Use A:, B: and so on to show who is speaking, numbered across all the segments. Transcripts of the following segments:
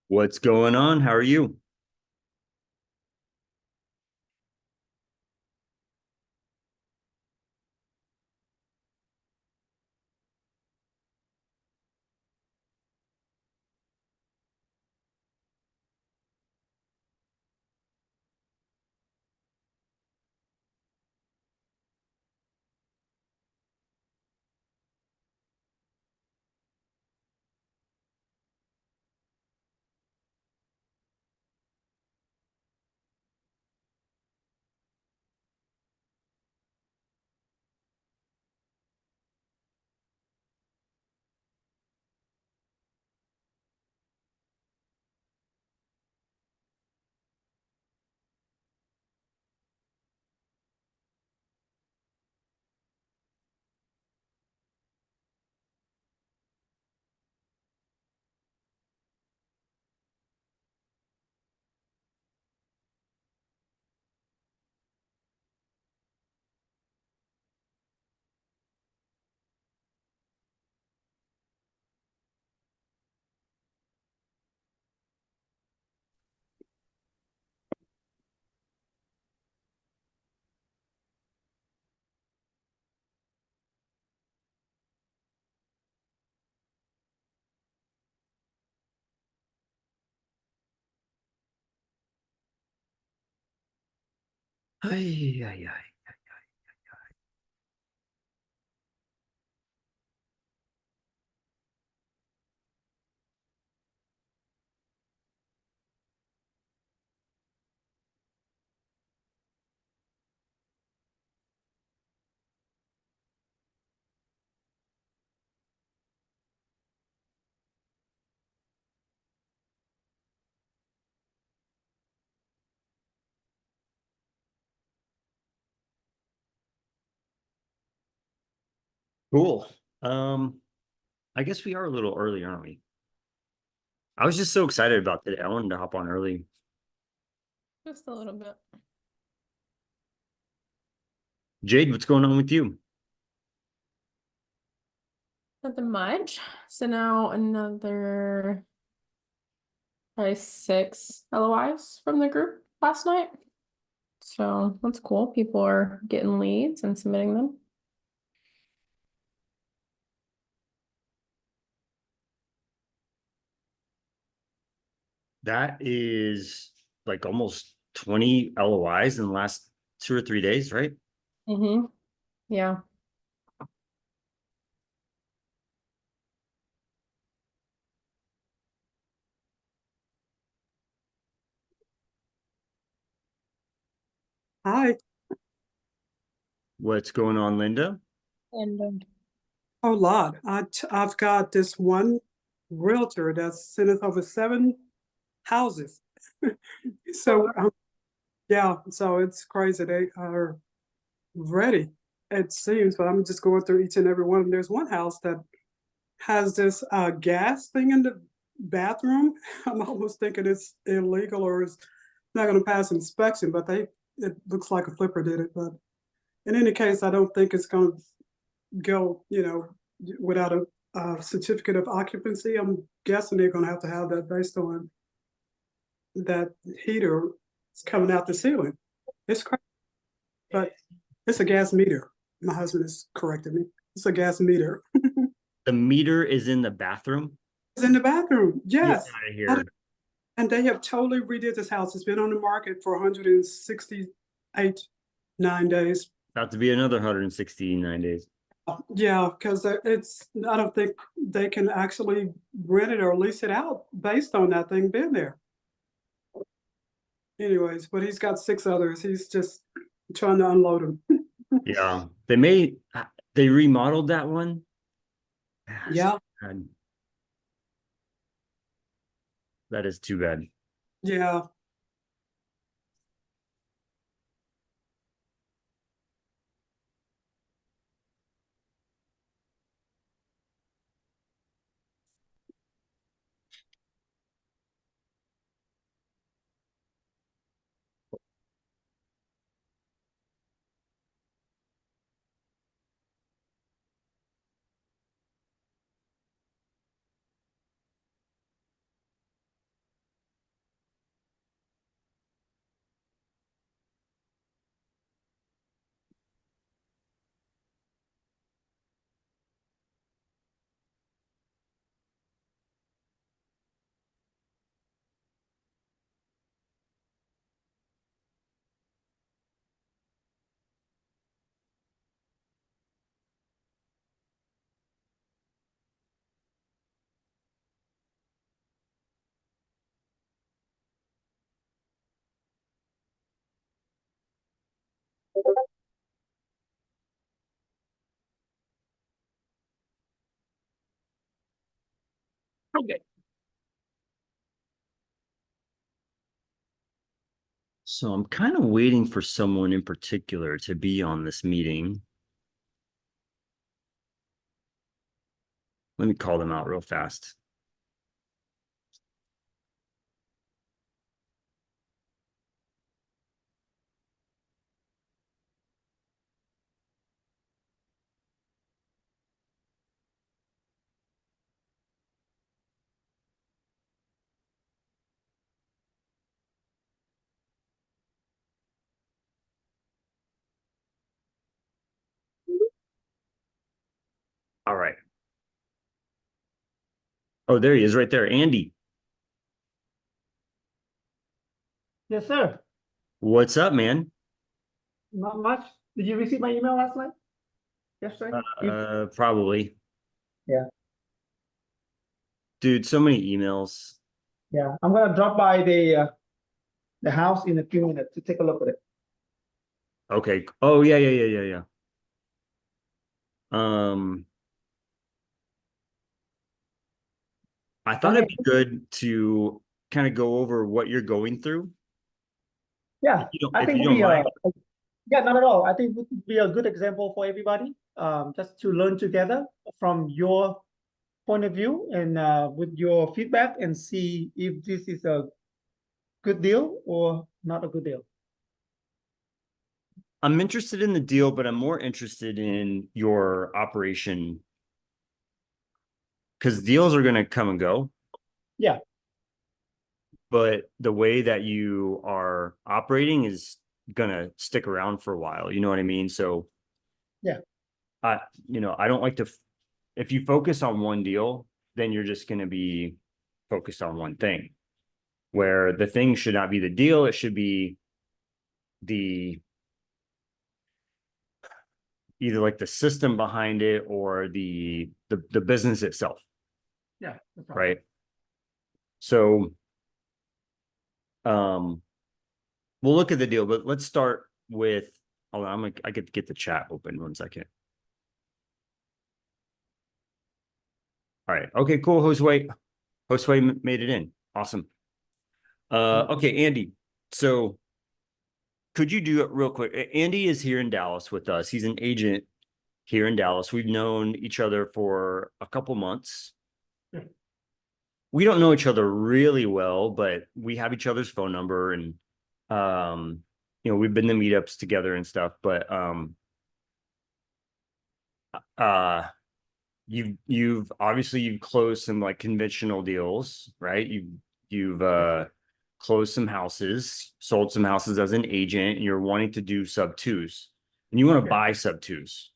A: What's going on? How are you? Ay, ay, ay. Cool. Um, I guess we are a little early, aren't we? I was just so excited about today. I wanted to hop on early.
B: Just a little bit.
A: Jade, what's going on with you?
B: Nothing much. So now another probably 6 LOIs from the group last night. So that's cool. People are getting leads and submitting them.
A: That is like almost 20 LOIs in the last 2 or 3 days, right?
B: Yeah.
C: Hi,
A: What's going on, Linda?
B: And
C: a lot. I've got this one realtor that's sent us over 7 houses. So, yeah, so it's crazy. They are ready, it seems, but I'm just going through each and every one. There's one house that has this gas thing in the bathroom. I'm almost thinking it's illegal or it's not going to pass inspection, but it looks like a flipper did it. But in any case, I don't think it's going to go, without a certificate of occupancy. I'm guessing they're gonna have to have that based on that heater is coming out the ceiling. It's crazy, but it's a gas meter. My husband has corrected me. It's a gas meter.
A: The meter is in the bathroom.
C: It's in the bathroom.
A: Get
C: Yes.
A: out of here.
C: And they have totally redid this house. It's been on the market for 168, 9 days.
A: About to be another 169 days.
C: Yeah, because I don't think they can actually rent it or lease it out based on that thing being there. Anyways, but he's got 6 others. He's just trying to unload them.
A: Yeah. They remodeled that one. Ah, so
C: Yeah,
A: bad. That is too bad.
C: yeah.
D: Okay.
A: So I'm kind of waiting for someone in particular to be on this meeting. Let me call them out real fast. All right. Oh, there he is right there. Andy,
D: Yes, sir.
A: what's up, man?
D: Not much. Did you receive my email last night? Yesterday?
A: Probably.
D: Yeah.
A: Dude, so many emails.
D: Yeah. I'm gonna drop by the house in a few minutes to take a look at it.
A: Okay. Oh, yeah. Um, I thought it'd be good to kind of go over what you're going through.
D: Yeah, I
A: If
D: think
A: you don't mind.
D: yeah, not at all. I think it would be a good example for everybody, just to learn together from your point of view and with your feedback and see if this is a good deal or not a good deal.
A: I'm interested in the deal, but I'm more interested in your operation because deals are going to come and go.
D: Yeah.
A: But the way that you are operating is going to stick around for a while. You know what I mean? So,
D: Yeah.
A: I don't like to, if you focus on one deal, then you're just going to be focused on one thing, where the thing should not be the deal. It should be the either like the system behind it or the business itself.
D: Yeah. That's
A: Right. So we'll look at the deal, but let's start with hold on, I get to get the chat open 1 second. All right. Okay, cool. Josue made it in. Awesome. Okay, Andy. So could you do it real quick? Andy is here in Dallas with us. He's an agent here in Dallas. We've known each other for a couple months. We don't know each other really well, but we have each other's phone number and we've been to meetups together and stuff, but you've obviously closed some like conventional deals, right? You've closed some houses, sold some houses as an agent, and you're wanting to do sub twos, and you want to buy sub twos.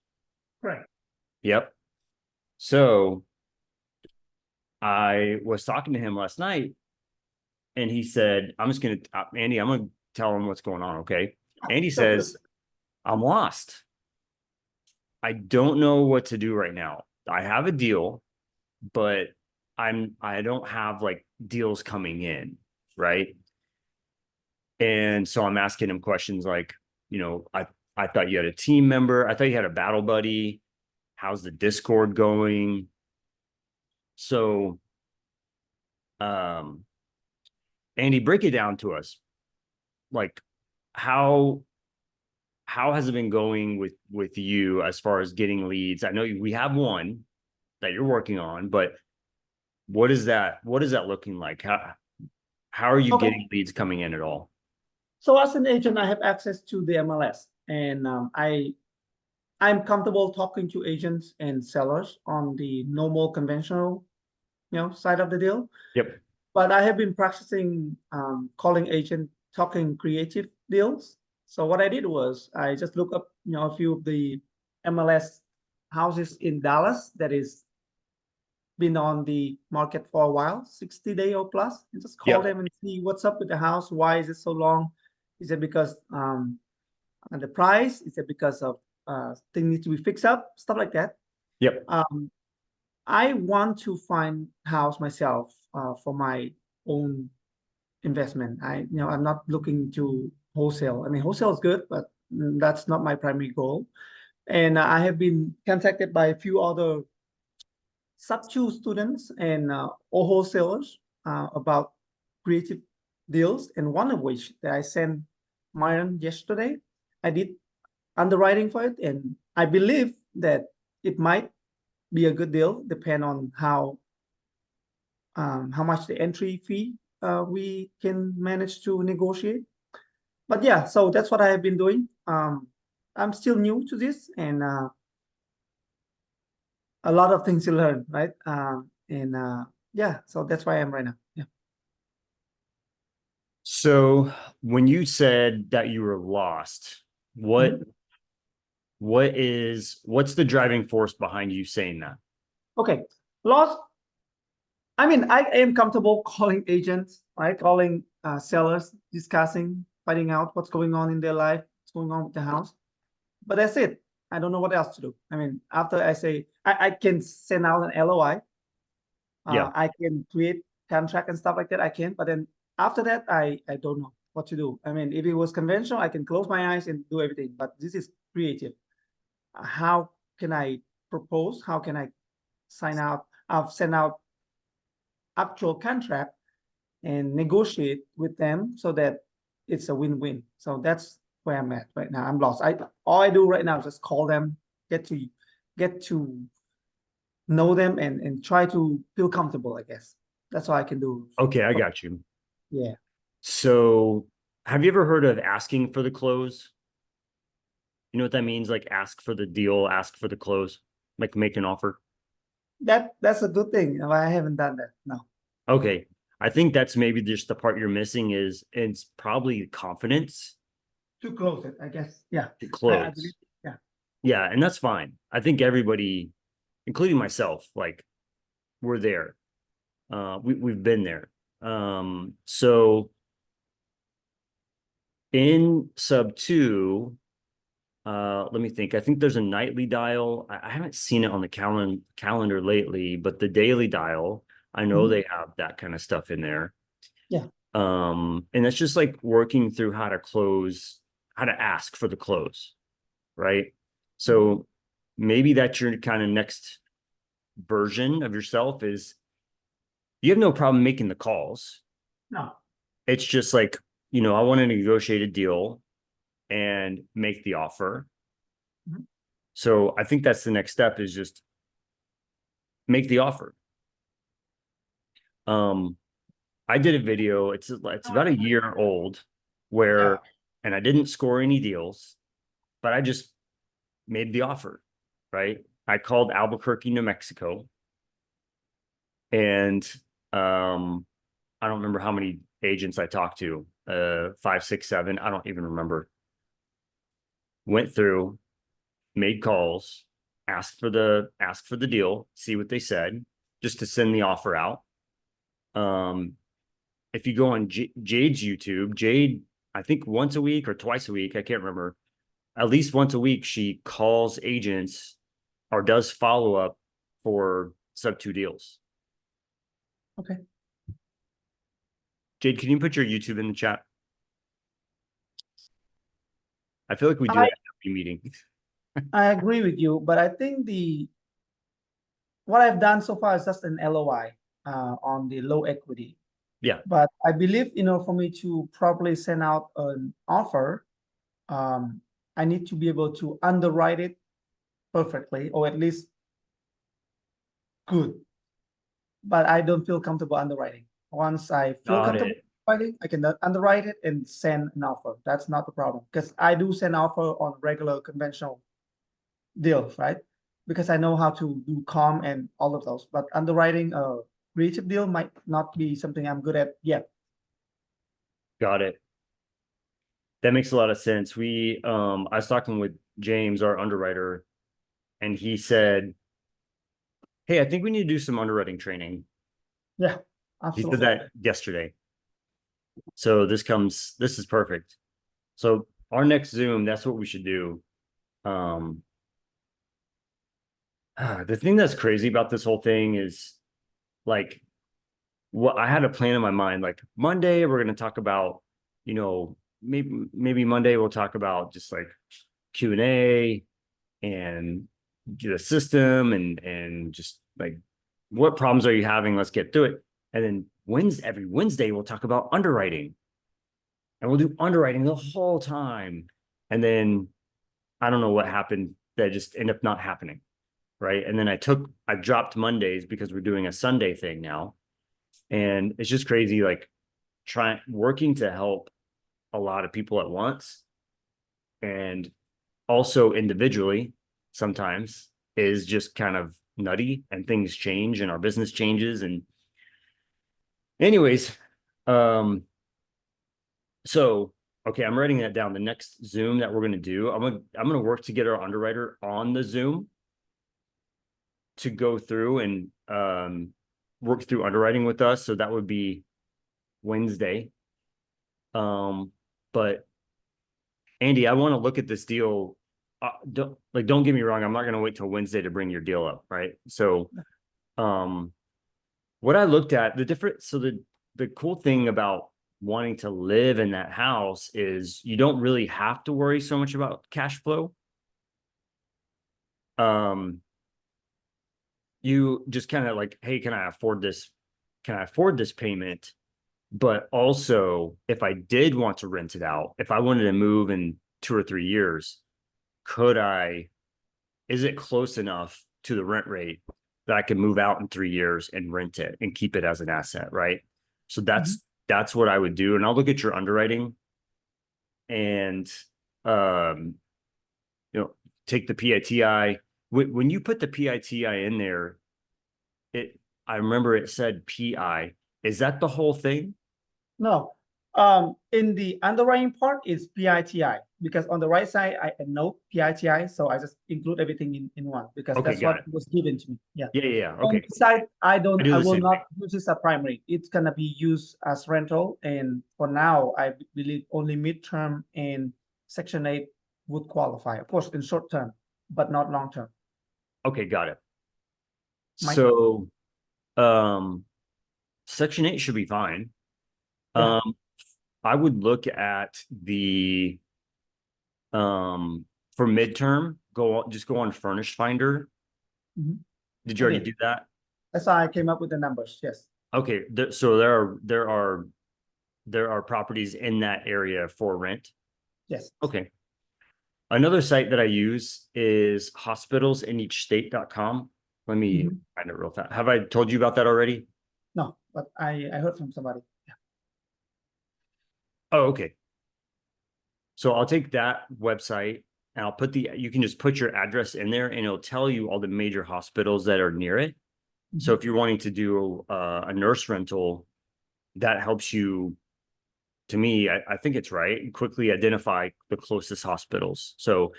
D: Right.
A: Yep. So I was talking to him last night, and he said, Andy, I'm gonna tell him what's going on, okay? Andy says, I'm lost. I don't know what to do right now. I have a deal, but I don't have like deals coming in, right? And so I'm asking him questions like, I thought you had a team member. I thought you had a battle buddy. How's the Discord going? So, Andy, break it down to us. Like, how has it been going with you as far as getting leads? I know we have one that you're working on, but what is that looking like? How are you getting leads coming in at all?
D: So as an agent, I have access to the MLS, and I'm comfortable talking to agents and sellers on the normal conventional, side of the deal.
A: Yep.
D: But I have been practicing calling agent, talking creative deals. So what I did was I just looked up, a few of the MLS houses in Dallas that is been on the market for a while, 60 day or plus, and just call them and see what's up with the house. Why is it so long? Is it because the price? Is it because of things need to be fixed up? Stuff like that.
A: Yep.
D: I want to find house myself for my own investment. I'm not looking to wholesale. I mean, wholesale is good, but that's not my primary goal. And I have been contacted by a few other sub-2 students and or wholesalers about creative deals, and one of which that I sent Myron yesterday. I did underwriting for it, and I believe that it might be a good deal, depend on how much the entry fee we can manage to negotiate. But yeah, so that's what I have been doing. I'm still new to this, and a lot of things to learn, right? And yeah, so that's where I am right now. Yeah.
A: So when you said that you were lost, what's the driving force behind you saying that?
D: Okay, lost. I mean, I am comfortable calling agents, right? Calling sellers, discussing, finding out what's going on in their life, what's going on with the house. But that's it. I don't know what else to do. I mean, after I say I can send out an LOI.
A: Yeah.
D: I can create contract and stuff like that. I can, but then after that, I don't know what to do. I mean, if it was conventional, I can close my eyes and do everything. But this is creative. How can I propose? How can I sign out? Send out actual contract and negotiate with them so that it's a win-win. So that's where I'm at right now. I'm lost. All I do right now is just call them, get to know them, and try to feel comfortable, I guess. That's all I can do.
A: Okay, I got you.
D: Yeah.
A: So have you ever heard of asking for the close? You know what that means? Like ask for the deal, ask for the close, like make an offer.
D: That's a good thing. I haven't done that. No.
A: Okay. I think that's maybe just the part you're missing is it's probably confidence
D: To close it, I guess. Yeah.
A: to
D: I
A: close.
D: believe, yeah.
A: Yeah, and that's fine. I think everybody, including myself, like we're there. We've been there. So in sub 2, let me think. I think there's a nightly dial. I haven't seen it on the calendar lately, but the daily dial, I know they have that kind of stuff in there.
D: Yeah.
A: And that's just like working through how to close, how to ask for the close, right? So maybe that's your kind of next version of yourself is you have no problem making the calls.
D: No.
A: It's just like, I want to negotiate a deal and make the offer. So I think that's the next step is just make the offer. I did a video, it's about a year old where, and I didn't score any deals, but I just made the offer, right? I called Albuquerque, New Mexico. And I don't remember how many agents I talked to, 5, 6, 7, I don't even remember. Went through, made calls, asked for the deal, see what they said, just to send the offer out. If you go on Jade's YouTube, Jade, I think once a week or twice a week, I can't remember, at least once a week, she calls agents or does follow up for sub 2 deals.
D: Okay.
A: Jade, can you put your YouTube in the chat? I feel like we do that every meeting.
D: I agree with you, but I think what I've done so far is just an LOI on the low equity.
A: Yeah.
D: But I believe, for me to properly send out an offer, I need to be able to underwrite it perfectly, or at least good. But I don't feel comfortable underwriting. Once I feel comfortable underwriting, I can underwrite it and send an offer. That's not the problem, because I do send offer on regular conventional deals, right? Because I know how to do calm and all of those. But underwriting a creative deal might not be something I'm good at yet.
A: Got it. That makes a lot of sense. I was talking with James, our underwriter, and he said, hey, I think we need to do some underwriting training.
D: Yeah,
A: He
D: absolutely.
A: said that yesterday. So this is perfect. So our next Zoom, that's what we should do. The thing that's crazy about this whole thing is like what I had a plan in my mind, like Monday, we're going to talk about, maybe Monday we'll talk about just like Q&A and the system and just like what problems are you having? Let's get through it. And then every Wednesday, we'll talk about underwriting. And we'll do underwriting the whole time. And then I don't know what happened. That just ended up not happening. Right. And then I dropped Mondays because we're doing a Sunday thing now. And it's just crazy, like working to help a lot of people at once. And also individually sometimes is just kind of nutty, and things change and our business changes. And anyways, so, okay, I'm writing that down. The next Zoom that we're going to do, I'm going to work to get our underwriter on the Zoom to go through and work through underwriting with us. So that would be Wednesday. But Andy, I want to look at this deal. Don't get me wrong. I'm not going to wait till Wednesday to bring your deal up. Right. So, what I looked at the cool thing about wanting to live in that house is you don't really have to worry so much about cash flow. You just kind of like, hey, can I afford this? Can I afford this payment? But also, if I did want to rent it out, if I wanted to move in 2 or 3 years, is it close enough to the rent rate that I can move out in 3 years and rent it and keep it as an asset, right? So that's what I would do. And I'll look at your underwriting and, take the PITI. When you put the PITI in there, I remember it said PI. Is that the whole thing?
D: No, in the underwriting part is PITI, because on the right side I know PITI, so I just include everything in one, because
A: Okay,
D: that's
A: got
D: what was given to me. Yeah.
A: Yeah.
D: On
A: Okay.
D: the side, I
A: do the
D: will
A: same
D: not
A: thing.
D: use this as primary. It's gonna be used as rental, and for now, I believe only midterm and Section 8 would qualify. Of course, in short term, but not long term.
A: Okay, got it.
D: Mike?
A: So, Section 8 should be fine.
D: Yeah.
A: I would look at the for midterm, just go on Furnished Finder.
D: Mhm.
A: Did you
D: I
A: already
D: did.
A: do that?
D: That's how I came up with the numbers. Yes.
A: Okay, so there are properties in that area for rent.
D: Yes.
A: Okay. Another site that I use is hospitalsineachstate.com. Let me find it real fast. Have I told you about that already?
D: No, but I heard from somebody. Yeah.
A: Oh, okay. So I'll take that website and you can just put your address in there and it'll tell you all the major hospitals that are near it. So if you're wanting to do a nurse rental, that helps you, to me, I think it's right, quickly identify the closest hospitals. So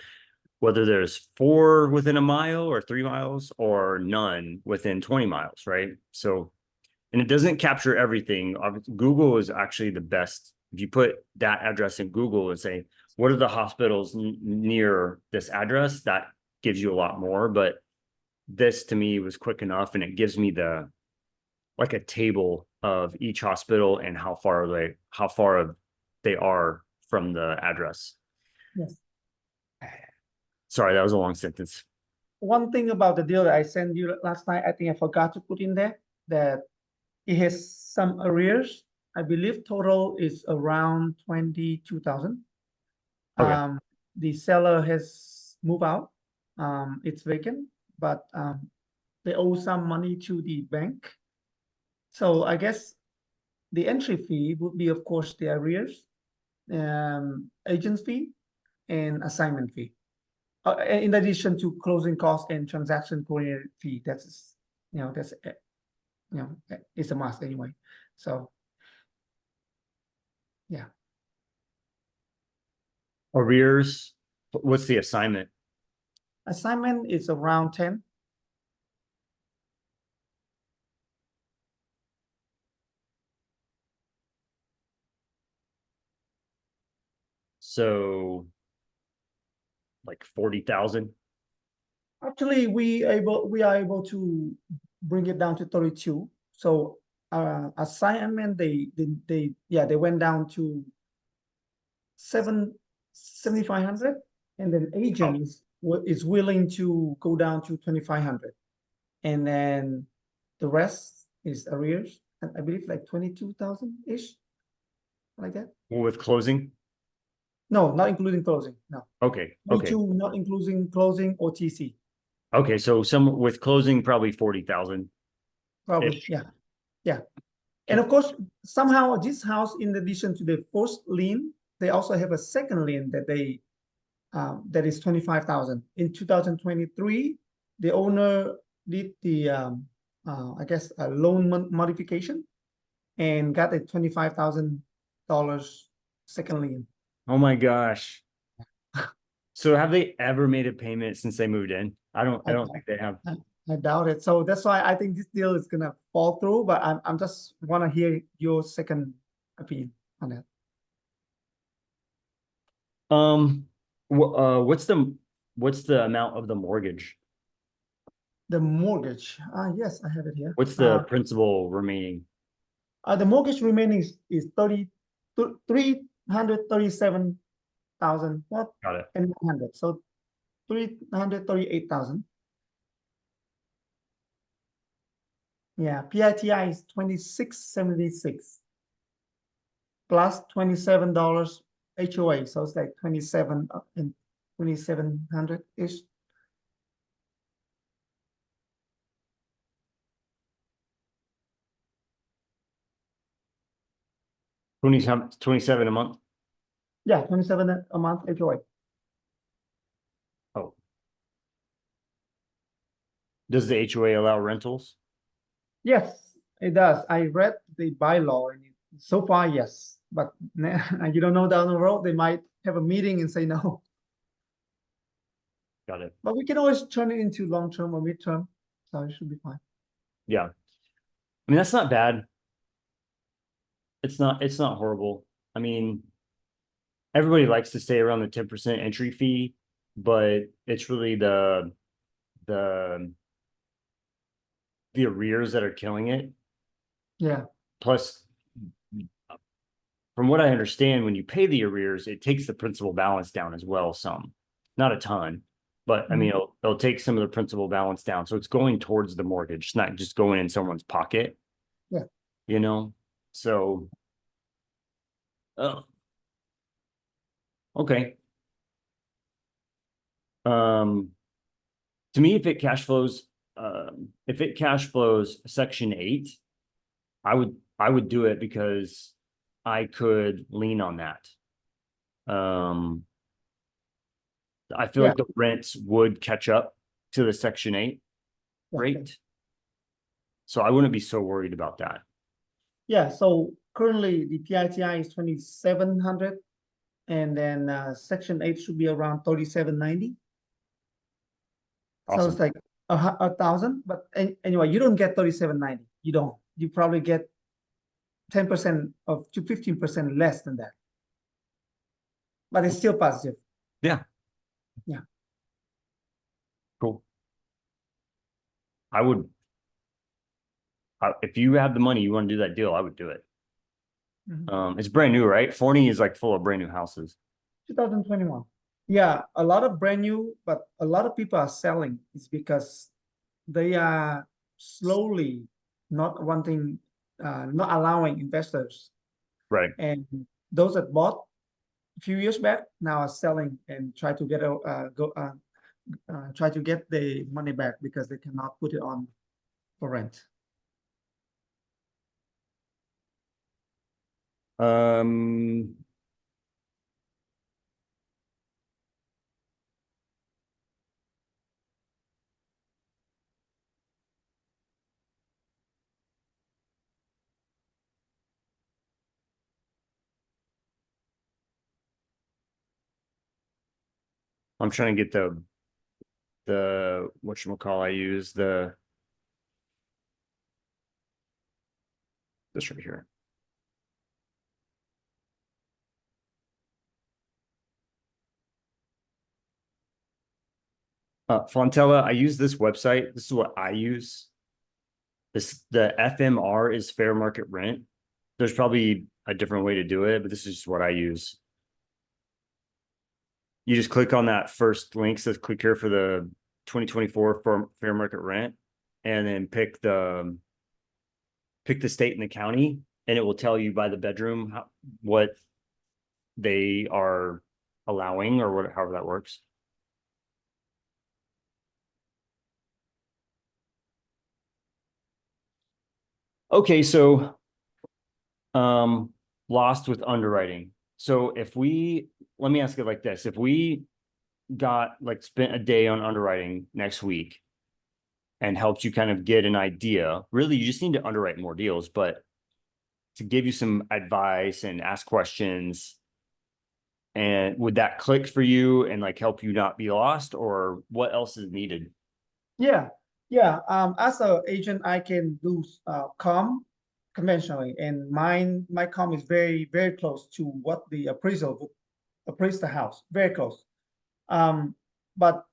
A: whether there's 4 within a mile or 3 miles or none within 20 miles, right? So, and it doesn't capture everything. Google is actually the best. If you put that address in Google and say, what are the hospitals near this address? That gives you a lot more. But this to me was quick enough, and it gives me like a table of each hospital and how far they are from the address.
D: Yes.
A: Sorry, that was a long sentence.
D: One thing about the deal that I sent you last night, I think I forgot to put in there that it has some arrears. I believe total is around 22,000.
A: Okay.
D: The seller has moved out. It's vacant, but they owe some money to the bank. So I guess the entry fee would be, of course, the arrears, agent fee, and assignment fee. In addition to closing costs and transaction coordinator fee. It's a must anyway. So yeah.
A: Arrears, what's the assignment?
D: Assignment is around 10.
A: So like 40,000.
D: Actually, we are able to bring it down to 32. So assignment they went down to 7,500, and then agents is willing to go down to 2,500, and then the rest is arrears. And I believe like 22,000-ish, like that.
A: With closing?
D: No, not including closing. No,
A: Okay, okay,
D: 22, not including closing or TC.
A: okay. So some with closing, probably 40,000.
D: Probably,
A: Ish.
D: yeah, yeah. And of course, somehow this house, in addition to the first lien, they also have a second lien that they that is 25,000. In 2023, the owner did the I guess a loan modification and got a $25,000 second lien.
A: Oh my gosh. So have they ever made a payment since they moved in? I don't think they have.
D: I doubt it. So that's why I think this deal is gonna fall through. But I'm just want to hear your second opinion on that.
A: What's the amount of the mortgage?
D: The mortgage. Yes, I have it here.
A: What's the principal remaining?
D: The mortgage remaining is 337,000. What?
A: Got it.
D: And 100. So 338,000. Yeah, PITI is 2676 plus $27 HOA. So it's like 27 and 2,700-ish.
A: $27 a month.
D: Yeah, 27 a month HOA.
A: Oh. Does the HOA allow rentals?
D: Yes, it does. I read the bylaw and so far, yes. But you don't know down the road, they might have a meeting and say no.
A: Got it.
D: But we can always turn it into long-term or mid-term. So it should be fine.
A: Yeah. I mean, that's not bad. It's not horrible. I mean, everybody likes to stay around the 10% entry fee, but it's really the arrears that are killing it.
D: Yeah.
A: Plus, from what I understand, when you pay the arrears, it takes the principal balance down as well, some, not a ton, but I mean, it'll take some of the principal balance down. So it's going towards the mortgage. It's not just going in someone's pocket.
D: Yeah.
A: You know, so, okay. To me, if it cash flows Section 8, I would do it because I could lean on that. I feel like the rents would catch up to the Section 8 rate. So I wouldn't be so worried about that.
D: Yeah, so currently the PITI is 2,700 and then Section 8 should be around 3,790.
A: Awesome.
D: So it's like 1,000, but anyway, you don't get 3,790. You don't. You probably get 10% of to 15% less than that. But it's still positive.
A: Yeah.
D: Yeah.
A: Cool. If you have the money, you want to do that deal, I would do it. It's brand new, right? Forney is like full of brand new houses.
D: 2021. Yeah, a lot of brand new, but a lot of people are selling. It's because they are slowly not allowing investors.
A: Right.
D: And those that bought a few years back now are selling and try to get try to get the money back because they cannot put it on for rent.
A: I'm trying to get the whatchamacall I use, this right here. Fontella, I use this website. This is what I use. The FMR is fair market rent. There's probably a different way to do it, but this is just what I use. You just click on that first link, says click here for the 2024 for fair market rent, and then pick the pick the state and the county, and it will tell you by the bedroom what they are allowing or however that works. Okay, so lost with underwriting. So if let me ask it like this. If we spent a day on underwriting next week and helped you kind of get an idea, really you just need to underwrite more deals, but to give you some advice and ask questions, and would that click for you and like help you not be lost, or what else is needed?
D: Yeah, as an agent, I can do comm conventionally, and my comm is very, very close to what the appraisal would appraise the house, very close. But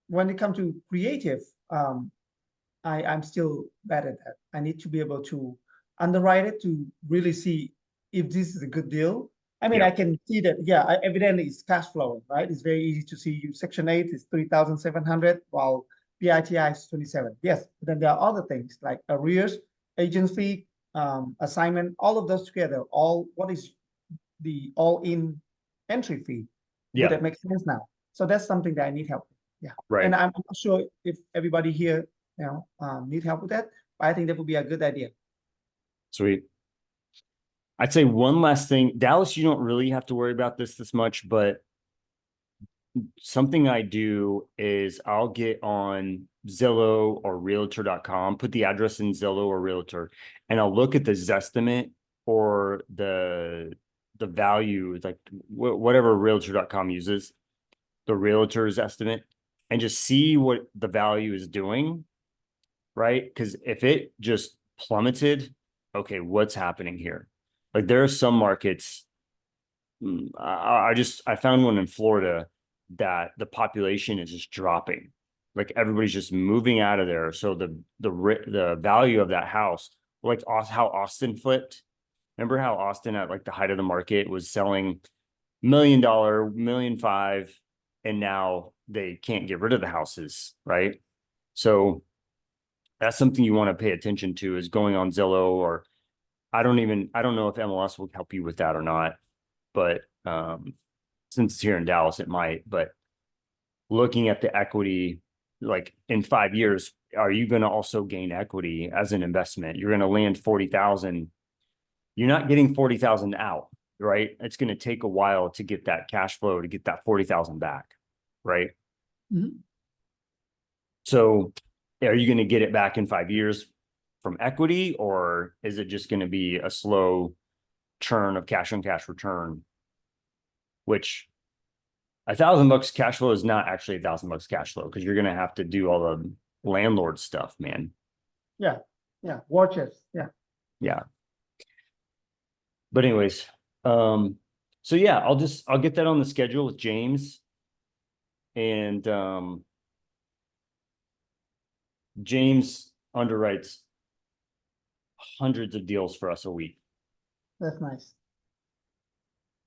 D: when it comes to creative, I'm still bad at that. I need to be able to underwrite it to really see if this is a good deal. I mean,
A: Yeah.
D: I can see that, evidently it's cash flowing, right? It's very easy to see you. Section 8 is 3,700, while PITI is 27. Yes, but then there are other things like arrears, agent fee, assignment, all of those together. What is the all-in entry fee?
A: Yeah.
D: Would that make sense now? So that's something that I need help with. Yeah.
A: Right.
D: And I'm not sure if everybody here, need help with that, but I think that would be a good idea.
A: Sweet. I'd say one last thing. Dallas, you don't really have to worry about this much, but something I do is I'll get on Zillow or Realtor.com, put the address in Zillow or Realtor, and I'll look at the Zestimate or the value, like whatever Realtor.com uses, the Realtor's estimate, and just see what the value is doing, right? Because if it just plummeted, okay, what's happening here? Like there are some markets. I found one in Florida that the population is just dropping. Like everybody's just moving out of there. So the value of that house, like how Austin flipped. Remember how Austin at like the height of the market was selling $1 million, $1.5 million, and now they can't get rid of the houses, right? So that's something you want to pay attention to, is going on Zillow, or I don't know if MLS will help you with that or not, but since it's here in Dallas, it might. But looking at the equity, like in 5 years, are you going to also gain equity as an investment? You're going to land 40,000. You're not getting 40,000 out, right? It's going to take a while to get that cash flow, to get that 40,000 back, right?
D: Mhm.
A: So are you going to get it back in 5 years from equity, or is it just going to be a slow churn of cash on cash return? Which $1,000 cash flow is not actually $1,000 cash flow, because you're going to have to do all the landlord stuff, man.
D: Yeah, watches,
A: Yeah. But anyways, so yeah, I'll get that on the schedule with James. And James underwrites hundreds of deals for us a week.
D: that's nice.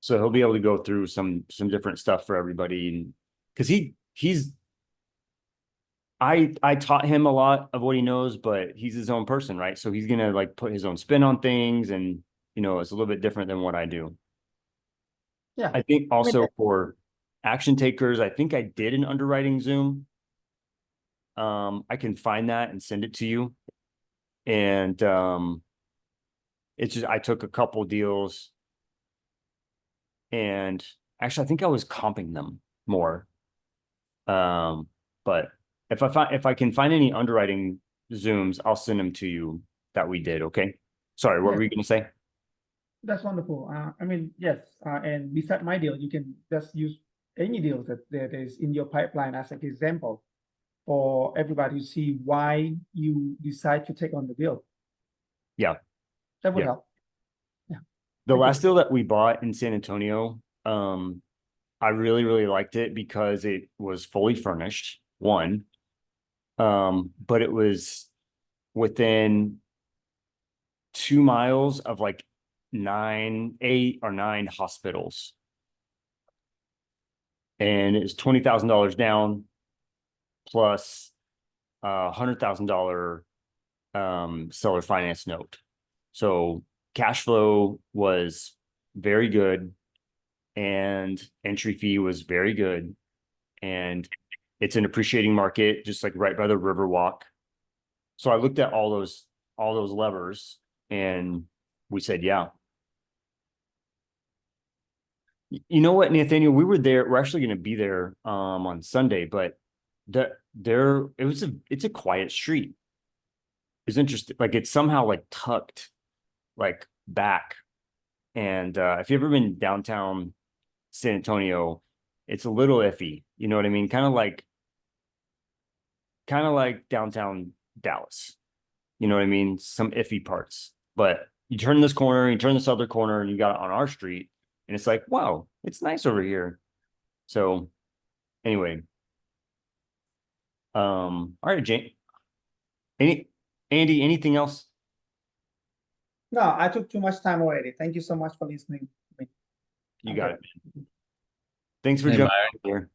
A: So he'll be able to go through some different stuff for everybody. And because I taught him a lot of what he knows, but he's his own person, right? So he's gonna like put his own spin on things, and it's a little bit different than what I do.
D: Yeah.
A: I think also for action takers, I think I did an underwriting Zoom. I can find that and send it to you. And it's just, I took a couple deals, and actually I think I was comping them more. But if I can find any underwriting Zooms, I'll send them to you that we did. Okay. Sorry, what
D: Yeah.
A: were you gonna say?
D: That's wonderful. I mean, yes, and beside my deal, you can just use any deal that is in your pipeline as an example for everybody to see why you decide to take on the deal.
A: Yeah.
D: That would
A: Yeah.
D: help.
A: The
D: Thank you.
A: last deal that we bought in San Antonio, I really, really liked it because it was fully furnished, one. But it was within 2 miles of like 8 or 9 hospitals. And it's $20,000 down plus $100,000 seller finance note. So cash flow was very good and entry fee was very good. And it's an appreciating market, just like right by the Riverwalk. So I looked at all those levers and we said, yeah. You know what, Nathaniel, we were there. We're actually going to be there on Sunday, but it's a quiet street. It's interesting. Like it's somehow like tucked like back. And if you've ever been downtown San Antonio, it's a little iffy. You know what I mean? Kind of like downtown Dallas. You know what I mean? Some iffy parts. But you turn this corner, you turn this other corner, and you got it on our street, and it's like, wow, it's nice over here. So anyway. All right, Jane. Andy, anything else?
D: No, I took too much time already. Thank you so much for listening.
A: You
D: Okay.
A: got it. Thanks for
E: Hey,
A: jumping in here.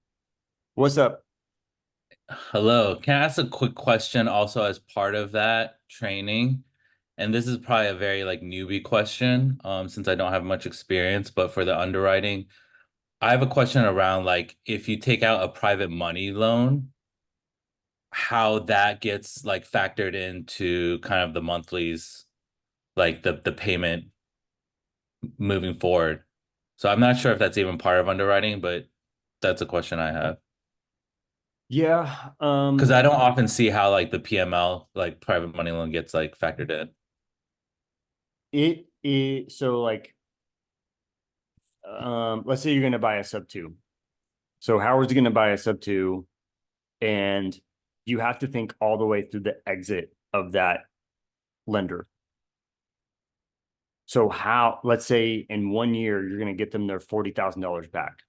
A: What's up?
E: Hello. Can I ask a quick question also as part of that training? And this is probably a very like newbie question, since I don't have much experience, but for the underwriting, I have a question around like if you take out a private money loan, how that gets like factored into kind of the monthlies, like the payment moving forward. So I'm not sure if that's even part of underwriting, but that's a question I have.
A: Yeah.
E: Because I don't often see how like the PML, like private money loan, gets like factored in.
A: So like let's say you're gonna buy a sub 2. So Howard's gonna buy a sub 2, and you have to think all the way through the exit of that lender. So let's say in 1 year you're gonna get them their $40,000 back.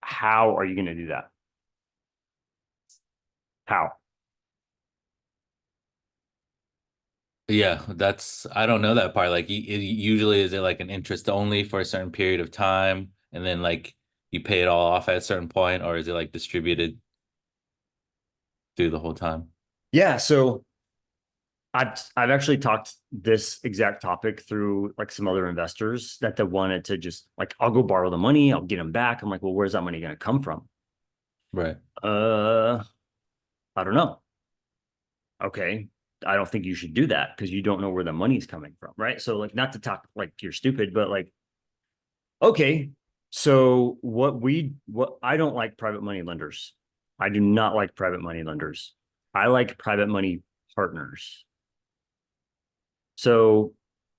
A: How are you gonna do that? How?
E: Yeah, I don't know that part. Like, usually is it like an interest only for a certain period of time, and then like you pay it all off at a certain point, or is it like distributed through the whole time?
A: Yeah, so I've actually talked this exact topic through like some other investors that they wanted to just like, I'll go borrow the money, I'll get them back. I'm like, well, where's that money going to come from?
E: Right.
A: I don't know. Okay. I don't think you should do that because you don't know where the money's coming from, right? So like, not to talk like you're stupid, but like, okay. So what I don't like private money lenders. I do not like private money lenders. I like private money partners. So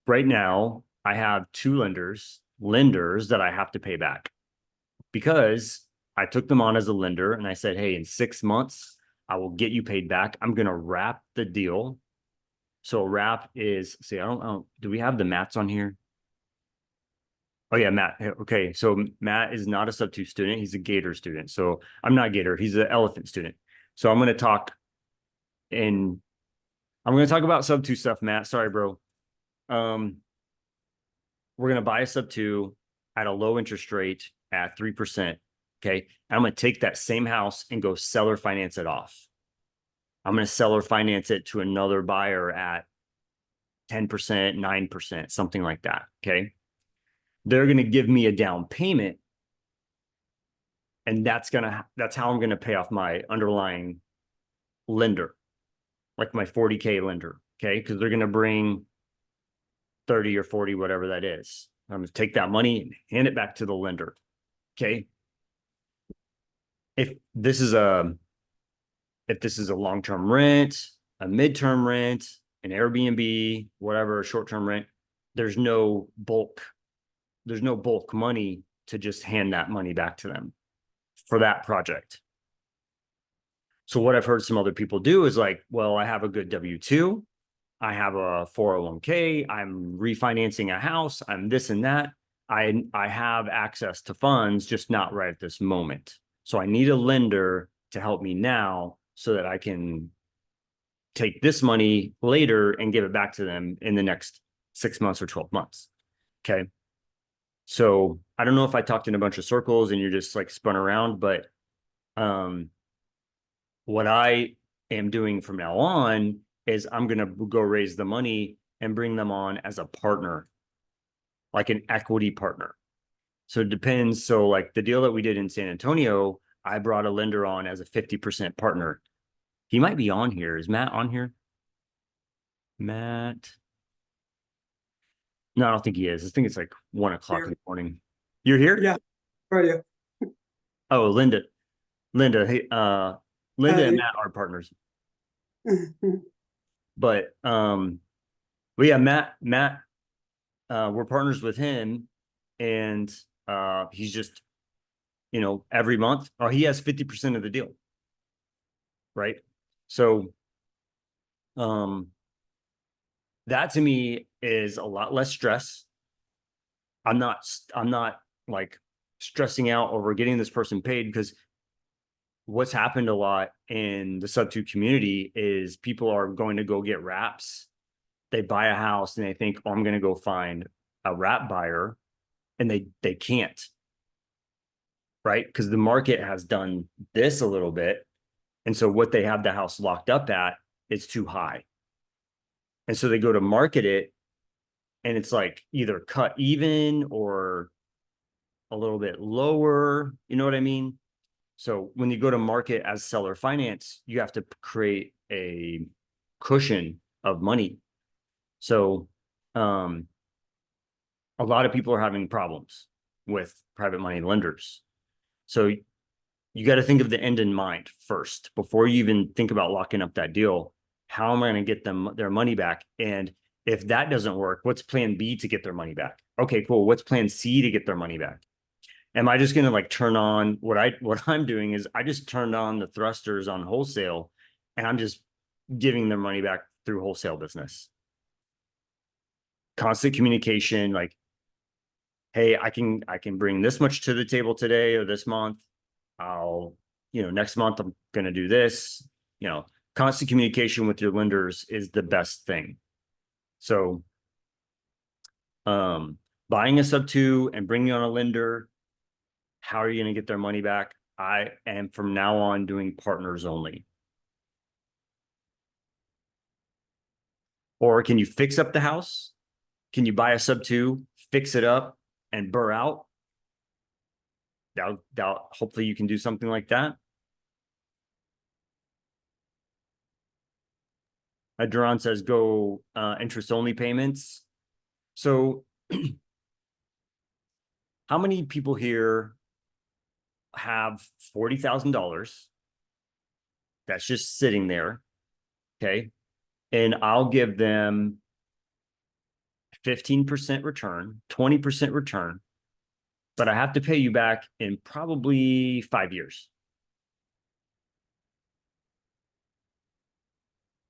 A: right now I have 2 lenders that I have to pay back because I took them on as a lender and I said, hey, in 6 months, I will get you paid back. I'm going to wrap the deal. So wrap is, see, I don't, do we have the Matts on here? Oh yeah, Matt. Okay. So Matt is not a sub 2 student. He's a Gator student. So I'm not Gator. He's an Elephant student. So I'm going to talk about sub 2 stuff, Matt. Sorry, bro. We're going to buy a sub 2 at a low interest rate at 3%. Okay. And I'm going to take that same house and go seller finance it off. I'm going to seller finance it to another buyer at 10%, 9%, something like that. Okay. They're going to give me a down payment. And that's how I'm going to pay off my underlying lender, like my 40K lender. Okay. Because they're going to bring 30 or 40, whatever that is. I'm going to take that money and hand it back to the lender. Okay. If this is a long-term rent, a midterm rent, an Airbnb, whatever, short-term rent, there's no bulk money to just hand that money back to them for that project. So what I've heard some other people do is like, well, I have a good W-2, I have a 401k, I'm refinancing a house, I'm this and that. I have access to funds, just not right at this moment. So I need a lender to help me now so that I can take this money later and give it back to them in the next 6 months or 12 months. Okay. So I don't know if I talked in a bunch of circles and you're just like spun around, but what I am doing from now on is I'm going to go raise the money and bring them on as a partner, like an equity partner. So it depends. So like the deal that we did in San Antonio, I brought a lender on as a 50% partner. He might be on here. Is Matt on here? Matt? No, I don't think he is. I think it's like 1 o'clock in the morning. You're here?
C: Yeah, right, yeah.
A: Oh, Linda. Linda, hey, Linda and
C: Hey.
A: Matt are partners. But yeah, Matt, we're partners with him, and he's just, you know, every month, or he has 50% of the deal. Right. So that to me is a lot less stress. I'm not like stressing out over getting this person paid, because what's happened a lot in the sub two community is people are going to go get wraps. They buy a house and they think, oh, I'm going to go find a wrap buyer, and they can't. Right. Because the market has done this a little bit. And so what they have the house locked up at is too high. And so they go to market it, and it's like either cut even or a little bit lower. You know what I mean? So when you go to market as seller finance, you have to create a cushion of money. So a lot of people are having problems with private money lenders. So you got to think of the end in mind first before you even think about locking up that deal. How am I going to get them their money back? And if that doesn't work, what's plan B to get their money back? Okay, cool. What's plan C to get their money back? Am I just going to like turn on what I'm doing is I just turned on the thrusters on wholesale, and I'm just giving their money back through wholesale business. Constant communication, like, hey, I can bring this much to the table today or this month. I'll, you know, next month I'm going to do this. You know, constant communication with your lenders is the best thing. So buying a sub two and bringing on a lender, how are you going to get their money back? I am from now on doing partners only. Or can you fix up the house? Can you buy a sub two, fix it up, and burr out? Hopefully you can do something like that. Duran says go interest only payments. So how many people here have $40,000 that's just sitting there? Okay. And I'll give them 15% return, 20% return, but I have to pay you back in probably 5 years.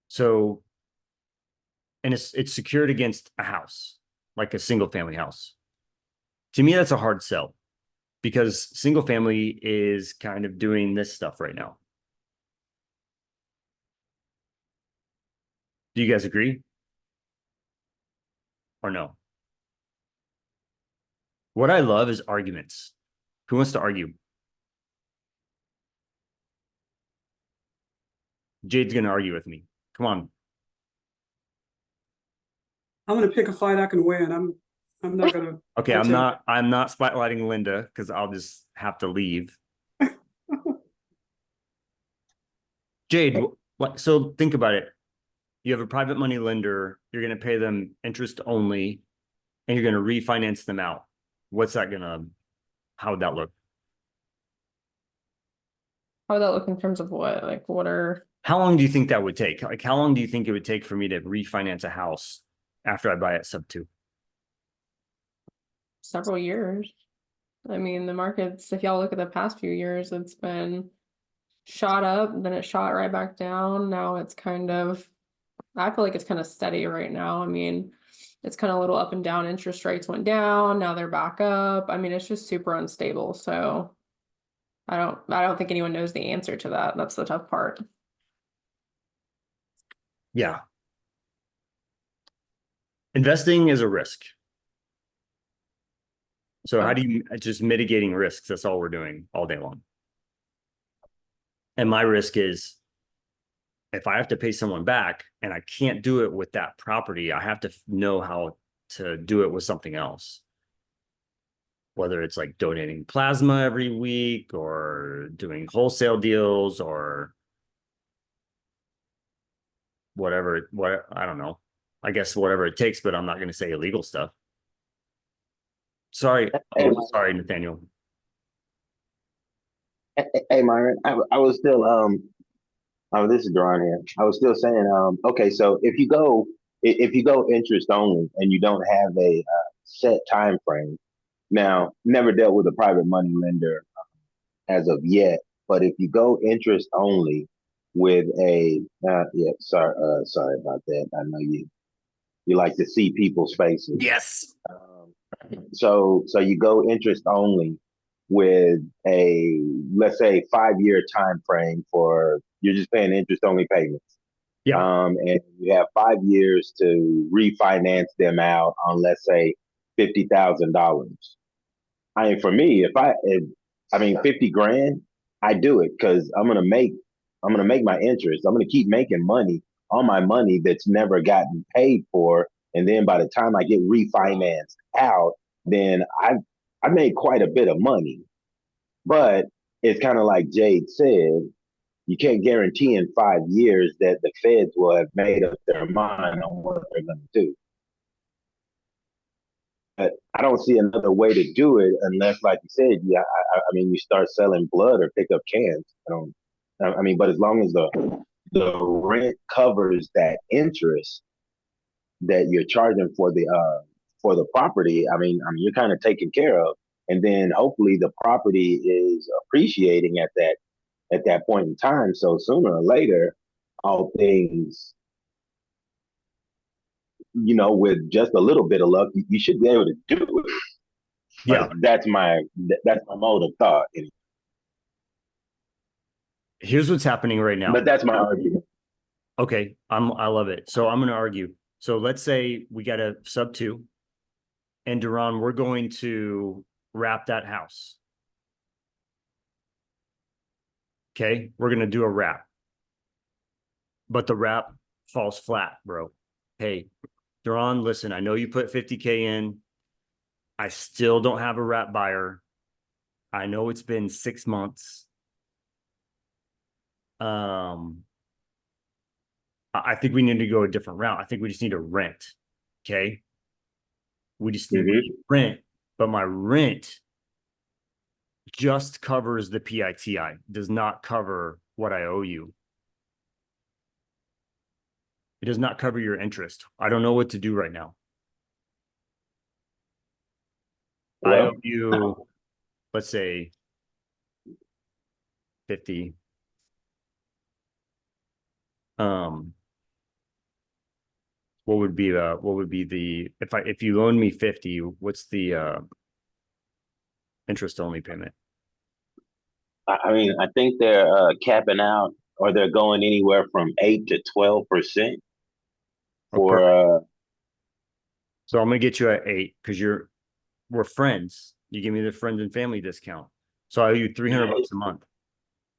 A: So, and it's secured against a house, like a single family house. To me, that's a hard sell, because single family is kind of doing this stuff right now. Do you guys agree? Or no? What I love is arguments. Who wants to argue? Jade's going to argue with me. Come on.
C: I'm gonna pick a fight I can win. I'm not gonna.
A: Okay,
C: That's
A: I'm not spotlighting Linda, because I'll just have to leave. Jade, so think about it. You have a private money lender, you're going to pay them interest only, and you're going to refinance them out. What's that going to, how would that look?
B: How would that look in terms of what? Like, what are
A: How long do you think that would take? Like, how long do you think it would take for me to refinance a house after I buy it sub two?
B: several years? I mean, the markets, if y'all look at the past few years, it's been shot up, then it shot right back down. Now it's kind of, I feel like it's kind of steady right now. I mean, it's kind of a little up and down. Interest rates went down, now they're back up. I mean, it's just super unstable. So I don't think anyone knows the answer to that. That's the tough part.
A: Yeah. Investing is a risk. So how do you just mitigating risks? That's all we're doing all day long. And my risk is if I have to pay someone back and I can't do it with that property, I have to know how to do it with something else. Whether it's like donating plasma every week or doing wholesale deals or whatever, what I don't know. I guess whatever it takes, but I'm not going to say illegal stuff. Sorry.
F: Hey,
A: Sorry, Nathaniel.
F: hey, Myron, I was still oh, this is Duran here. I was still saying okay, so if you go interest only and you don't have a set time frame, now never dealt with a private money lender as of yet, but if you go interest only with a yeah, sorry about that. I know you like to see people's faces.
A: Yes.
F: So you go interest only with a, let's say, 5-year time frame for, you're just paying interest only payments.
A: Yeah.
F: And you have 5 years to refinance them out on, let's say, $50,000. I mean, for me, I mean, 50 grand, I do it because I'm gonna make my interest. I'm gonna keep making money on my money that's never gotten paid for, and then by the time I get refinanced out, then I made quite a bit of money. But it's kind of like Jade said, you can't guarantee in 5 years that the feds will have made up their mind on what they're going to do. But I don't see another way to do it unless, like you said, yeah, I mean, you start selling blood or pick up cans. I mean, but as long as the rent covers that interest that you're charging for the property, I mean, you're kind of taken care of, and then hopefully the property is appreciating at that point in time. So sooner or later, all things, with just a little bit of luck, you should be able to do it.
A: Yeah.
F: But that's my mode of thought.
A: Here's what's happening right now.
F: But that's my argument.
A: Okay. I love it. So I'm going to argue. So let's say we got a sub 2 and Duran, we're going to wrap that house. Okay. We're going to do a wrap, but the wrap falls flat, bro. Hey, Duran, listen, I know you put 50K in. I still don't have a wrap buyer. I know it's been 6 months. I think we need to go a different route. I think we just need to rent. Okay. We just need to rent, but my rent just covers the PITI, does not cover what I owe you. It does not cover your interest. I don't know what to do right now. I owe you, let's say, 50. What would be the if you loan me 50, what's the interest only payment?
F: I mean, I think they're capping out, or they're going anywhere from 8 to 12% for.
A: So I'm gonna get you at 8 because we're friends. You give me the friends and family discount, so I owe you $300 a month.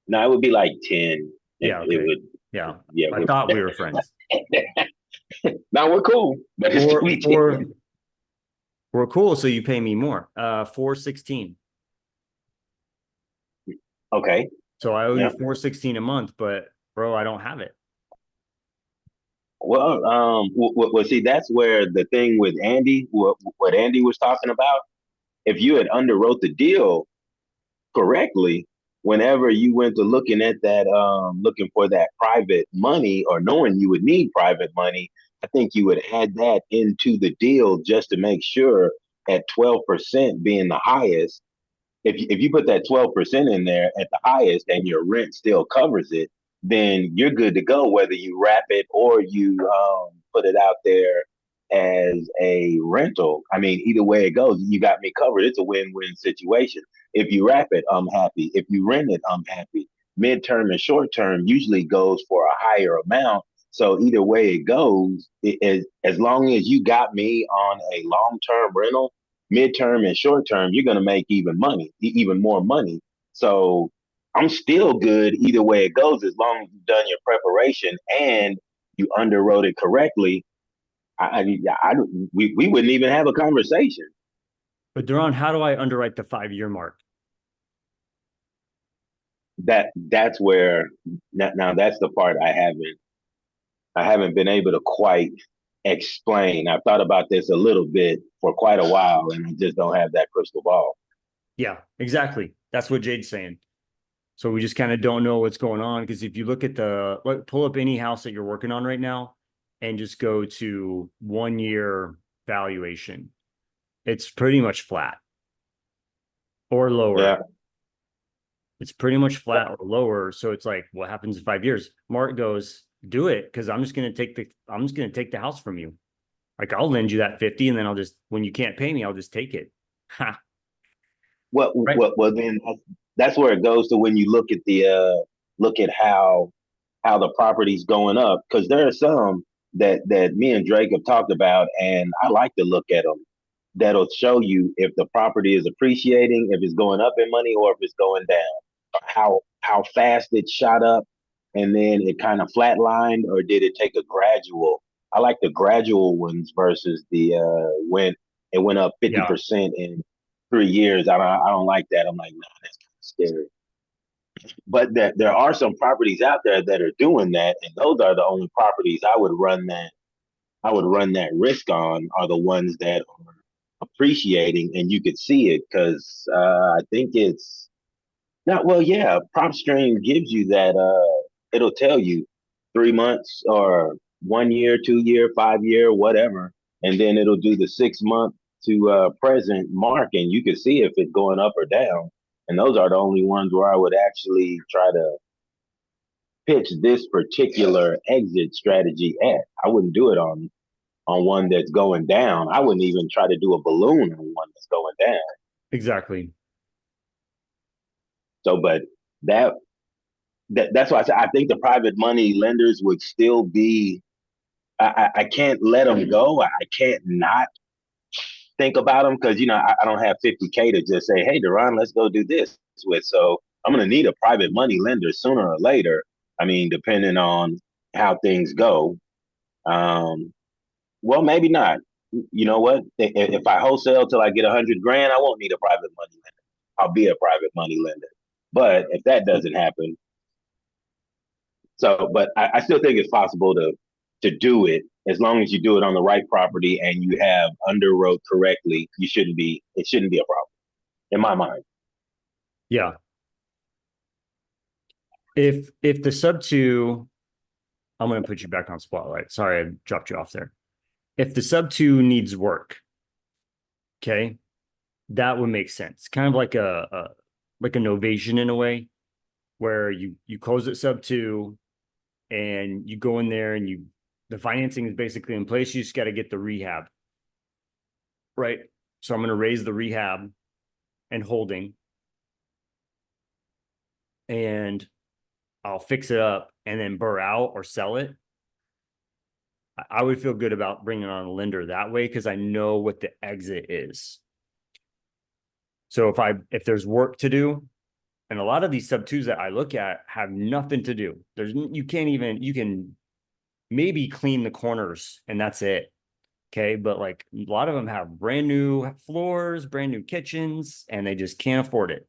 F: No, it would be like 10.
A: Yeah, okay.
F: It would.
A: Yeah,
F: Yeah.
A: I thought we were friends.
F: Now we're cool, but
A: we're cool. So you pay me more. 416.
F: Okay.
A: So I owe you 416 a month, but bro, I don't have it.
F: Well, see, that's where the thing with Andy, what Andy was talking about, if you had underwrote the deal correctly, whenever you went to looking at that, looking for that private money or knowing you would need private money, I think you would add that into the deal just to make sure at 12% being the highest. If you put that 12% in there at the highest and your rent still covers it, then you're good to go, whether you wrap it or you put it out there as a rental. I mean, either way it goes, you got me covered. It's a win-win situation. If you wrap it, I'm happy. If you rent it, I'm happy. Midterm and short term usually goes for a higher amount. So either way it goes, as long as you got me on a long-term rental, midterm and short term, you're going to make even more money. So I'm still good either way it goes, as long as you've done your preparation and you underwrote it correctly. We wouldn't even have a conversation.
A: But Duran, how do I underwrite the 5-year mark?
F: That's where now that's the part I haven't been able to quite explain. I've thought about this a little bit for quite a while, and I just don't have that crystal ball.
A: Yeah, exactly. That's what Jade's saying. So we just kind of don't know what's going on, because if you look at pull up any house that you're working on right now and just go to 1-year valuation, it's pretty much flat or lower.
F: Yeah.
A: It's pretty much flat or lower. So it's like, what happens in 5 years? Mark goes, do it, because I'm just gonna take the house from you. Like, I'll lend you that 50, and then I'll just, when you can't pay me, I'll just take it. Ha.
F: Well,
A: Right.
F: well, then that's where it goes to when you look at how the property's going up, because there are some that me and Drake have talked about, and I like to look at them. That'll show you if the property is appreciating, if it's going up in money, or if it's going down. How fast it shot up, and then it kind of flatlined, or did it take a gradual? I like the gradual ones versus the when it went up 50% in 3 years. I don't like that. I'm like, nah, that's kind of scary. But there are some properties out there that are doing that, and those are the only properties I would run that risk on, are the ones that are appreciating, and you could see it, because I think it's not, well, yeah, PropStream gives you that. It'll tell you 3 months or 1 year, 2 year, 5 year, whatever, and then it'll do the 6 month to present mark, and you can see if it's going up or down. And those are the only ones where I would actually try to pitch this particular exit strategy at. I wouldn't do it on one that's going down. I wouldn't even try to do a balloon on one that's going down.
A: Exactly.
F: So, but that's why I think the private money lenders would still be. I can't let them go. I can't not think about them, because I don't have 50K to just say, hey, Duran, let's go do this with. So I'm gonna need a private money lender sooner or later. I mean, depending on how things go. Well, maybe not. You know what? If I wholesale till I get 100 grand, I won't need a private money lender. I'll be a private money lender. But if that doesn't happen, but I still think it's possible to do it, as long as you do it on the right property and you have underwrote correctly. It shouldn't be a problem, in my mind.
A: Yeah. If the sub 2, I'm going to put you back on spotlight. Sorry, I dropped you off there. If the sub 2 needs work, okay, that would make sense. Kind of like a novation in a way, where you close at sub 2 and you go in there and the financing is basically in place. You just got to get the rehab, right? So I'm going to raise the rehab and holding, and I'll fix it up and then burr out or sell it. I would feel good about bringing on a lender that way, because I know what the exit is. So if there's work to do, and a lot of these sub 2s that I look at have nothing to do. You can maybe clean the corners and that's it. Okay. But like, a lot of them have brand new floors, brand new kitchens, and they just can't afford it.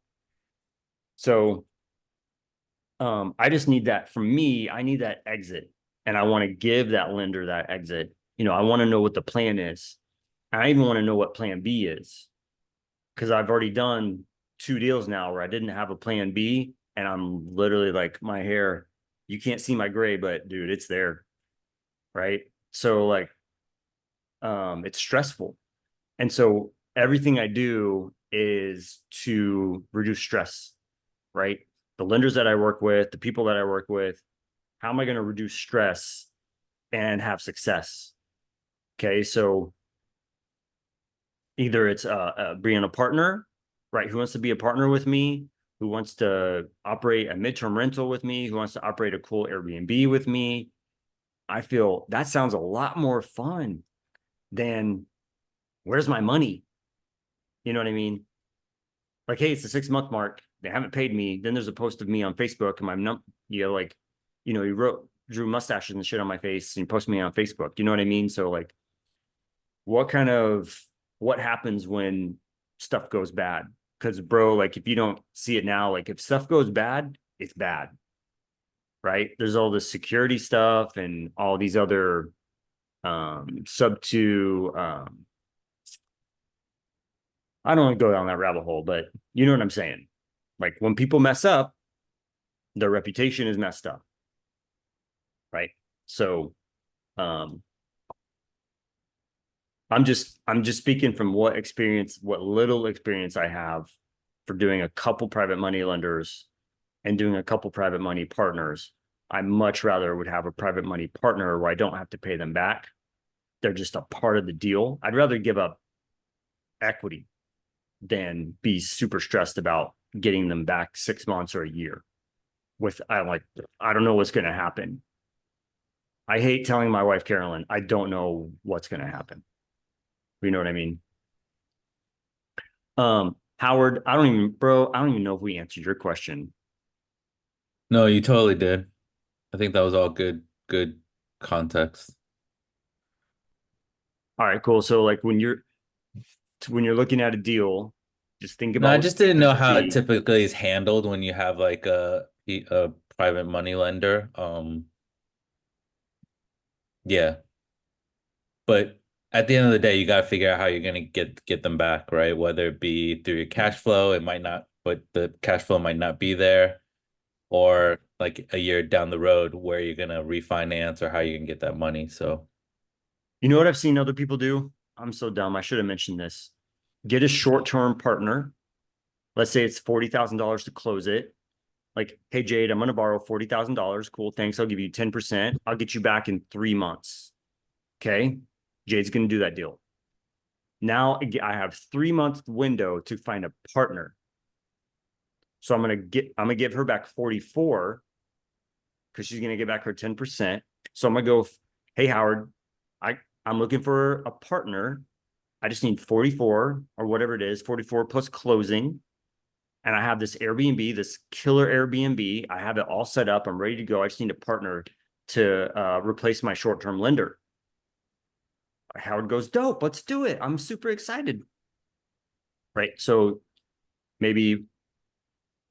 A: So I just need that. From me, I need that exit, and I want to give that lender that exit. I want to know what the plan is. I even want to know what plan B is, because I've already done 2 deals now where I didn't have a plan B, and I'm literally like, my hair, you can't see my gray, but dude, it's there. Right. So like, it's stressful. And so everything I do is to reduce stress, right? The lenders that I work with, the people that I work with, how am I going to reduce stress and have success? Okay. So either it's being a partner, right? Who wants to be a partner with me? Who wants to operate a midterm rental with me? Who wants to operate a cool Airbnb with me? I feel that sounds a lot more fun than, where's my money? You know what I mean? Like, hey, it's the 6-month mark. they haven't paid me. Then there's a post of me on Facebook and he drew mustaches and shit on my face and posted me on Facebook. You know what I mean? So like, what happens when stuff goes bad? Because bro, like if you don't see it now, like if stuff goes bad, it's bad. Right? There's all this security stuff and all these other I don't want to go down that rabbit hole, but you know what I'm saying? Like when people mess up, their reputation is messed up. Right? So I'm just speaking from what little experience I have for doing a couple private money lenders and doing a couple private money partners. I much rather would have a private money partner where I don't have to pay them back. They're just a part of the deal. I'd rather give up equity than be super stressed about getting them back 6 months or a year. I don't know what's going to happen. I hate telling my wife, Carolyn, I don't know what's going to happen. You know what I mean? Howard, I don't even know if we answered your question.
E: No, you totally did. I think that was all good context.
A: All right, cool. So like when you're looking at a deal, just think
E: No,
A: about
E: I just didn't know how it
A: fee.
E: typically is handled when you have like a private money lender. Yeah. But at the end of the day, you got to figure out how you're going to get them back, right? Whether it be through your cash flow, but the cash flow might not be there, or like a year down the road where you're going to refinance or how you can get that money. So,
A: You know what I've seen other people do? I'm so dumb. I should have mentioned this. Get a short-term partner. Let's say it's $40,000 to close it. Like, hey, Jade, I'm going to borrow $40,000. Cool. Thanks. I'll give you 10%. I'll get you back in 3 months. Okay. Jade's going to do that deal. Now I have 3 month window to find a partner. So I'm going to give her back 44 because she's going to get back her 10%. So I'm going to go, hey, Howard, I'm looking for a partner. I just need 44 or whatever it is, 44 plus closing. And I have this Airbnb, this killer Airbnb. I have it all set up. I'm ready to go. I just need a partner to replace my short-term lender. Howard goes, dope, let's do it. I'm super excited. Right. So maybe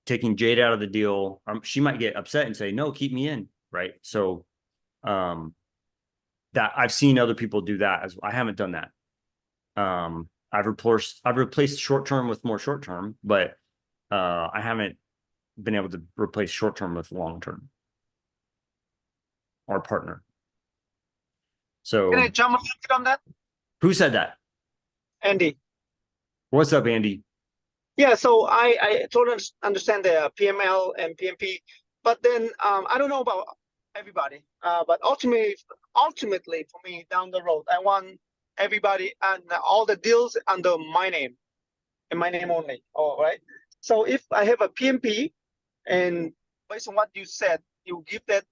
A: taking Jade out of the deal, she might get upset and say, no, keep me in. Right. So that I've seen other people do that as I haven't done that. I've replaced short-term with more short-term, but I haven't been able to replace short-term with long-term or partner. So
G: Can I jump a little bit on that,
A: who said that?
G: Andy?
A: What's up, Andy?
G: Yeah, so I totally understand the PML and PMP, but then I don't know about everybody, but ultimately for me down the road, I want everybody and all the deals under my name and my name only. All right. So if I have a PMP, and based on what you said, you give that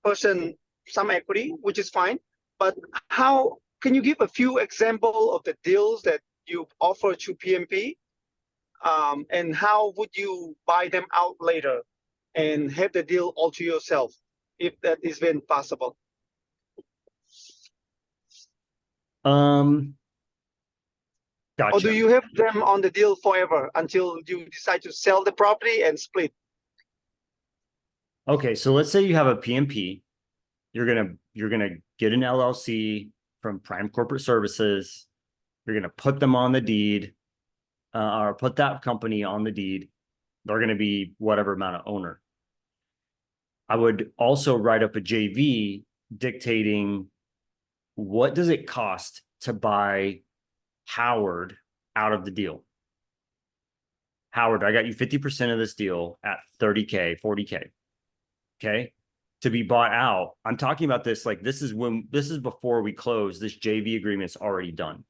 G: person some equity, which is fine. But how can you give a few examples of the deals that you offer to PMP? And how would you buy them out later and have the deal all to yourself, if that is even possible?
A: Gotcha.
G: Or do you have them on the deal forever until you decide to sell the property and split?
A: Okay, so let's say you have a PMP. You're gonna get an LLC from Prime Corporate Services. You're gonna put them on the deed, or put that company on the deed. They're gonna be whatever amount of owner. I would also write up a JV dictating what does it cost to buy Howard out of the deal. Howard, I got you 50% of this deal at 30K, 40K. Okay. To be bought out. I'm talking about this like this is before we close. This JV agreement's already done.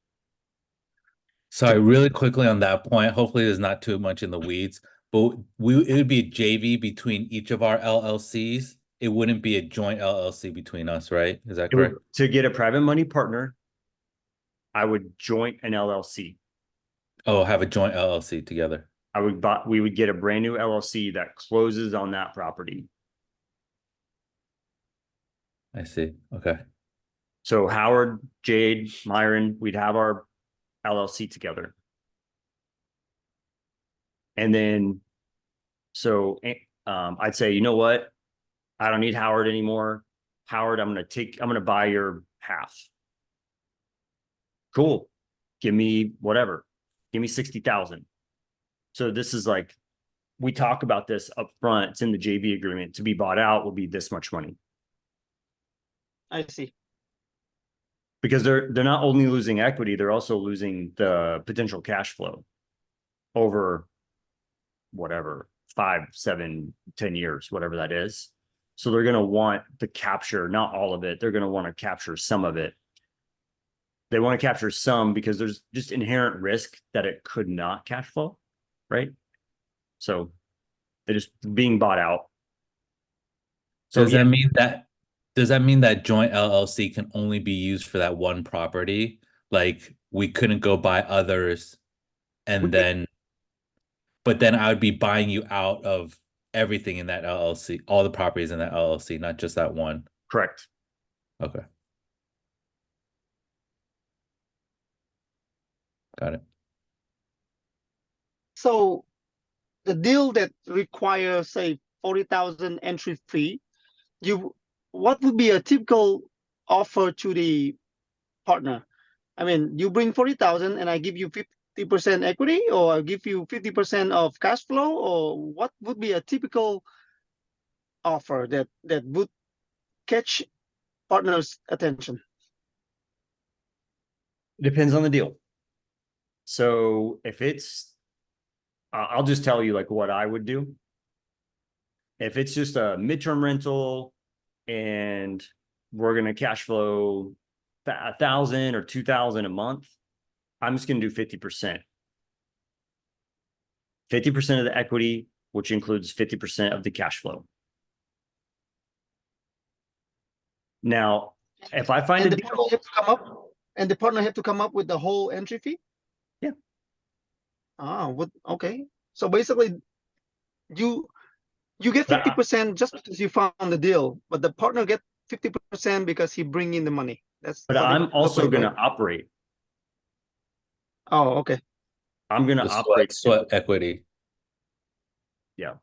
E: sorry, really quickly on that point. Hopefully, there's not too much in the weeds, but it would be a JV between each of our LLCs. It wouldn't be a joint LLC between us, right? Is that correct?
A: To get a private money partner, I would joint an LLC.
E: Oh, have a joint LLC together.
A: we would get a brand new LLC that closes on that property.
E: I see. Okay.
A: So Howard, Jade, Myron, we'd have our LLC together. And then, so I'd say, you know what? I don't need Howard anymore. Howard, I'm going to buy your half. Cool. Give me whatever. Give me 60,000. So this is like, we talk about this up front. It's in the JV agreement. To be bought out will be this much money.
G: I see.
A: Because they're not only losing equity, they're also losing the potential cash flow over whatever, 5, 7, 10 years, whatever that is. So they're going to want to capture, not all of it. They're going to want to capture some of it. They want to capture some because there's just inherent risk that it could not cash flow, right? So they're just being bought out. So
E: Does that mean that joint LLC can only be used for that one property? Like we couldn't go buy others and but then I would be buying you out of everything in that LLC, all the properties in that LLC, not just that one.
A: correct.
E: Okay. Got it.
G: So the deal that requires, say, 40,000 entry fee, what would be a typical offer to the partner? I mean, you bring 40,000 and I give you 50% equity, or I give you 50% of cash flow, or what would be a typical offer that would catch partners' attention?
A: It depends on the deal. So if it's, I'll just tell you like what I would do. If it's just a midterm rental and we're going to cash flow 1,000 or 2,000 a month, I'm just going to do 50%. 50% of the equity, which includes 50% of the cash flow. Now, if I find
G: And
A: a
G: the partner
A: deal,
G: have to come up, and the partner have to come up with the whole entry fee?
A: Yeah.
G: Okay. So basically, you get
A: But
G: 50% just because you found the deal, but the partner get 50% because he bring in the money. That's
A: but
G: how it
A: I'm
G: look
A: also
G: like,
A: going to
G: right?
A: operate.
G: Oh, okay.
A: I'm going to
E: The
A: operate.
E: sweat equity.
A: Yeah.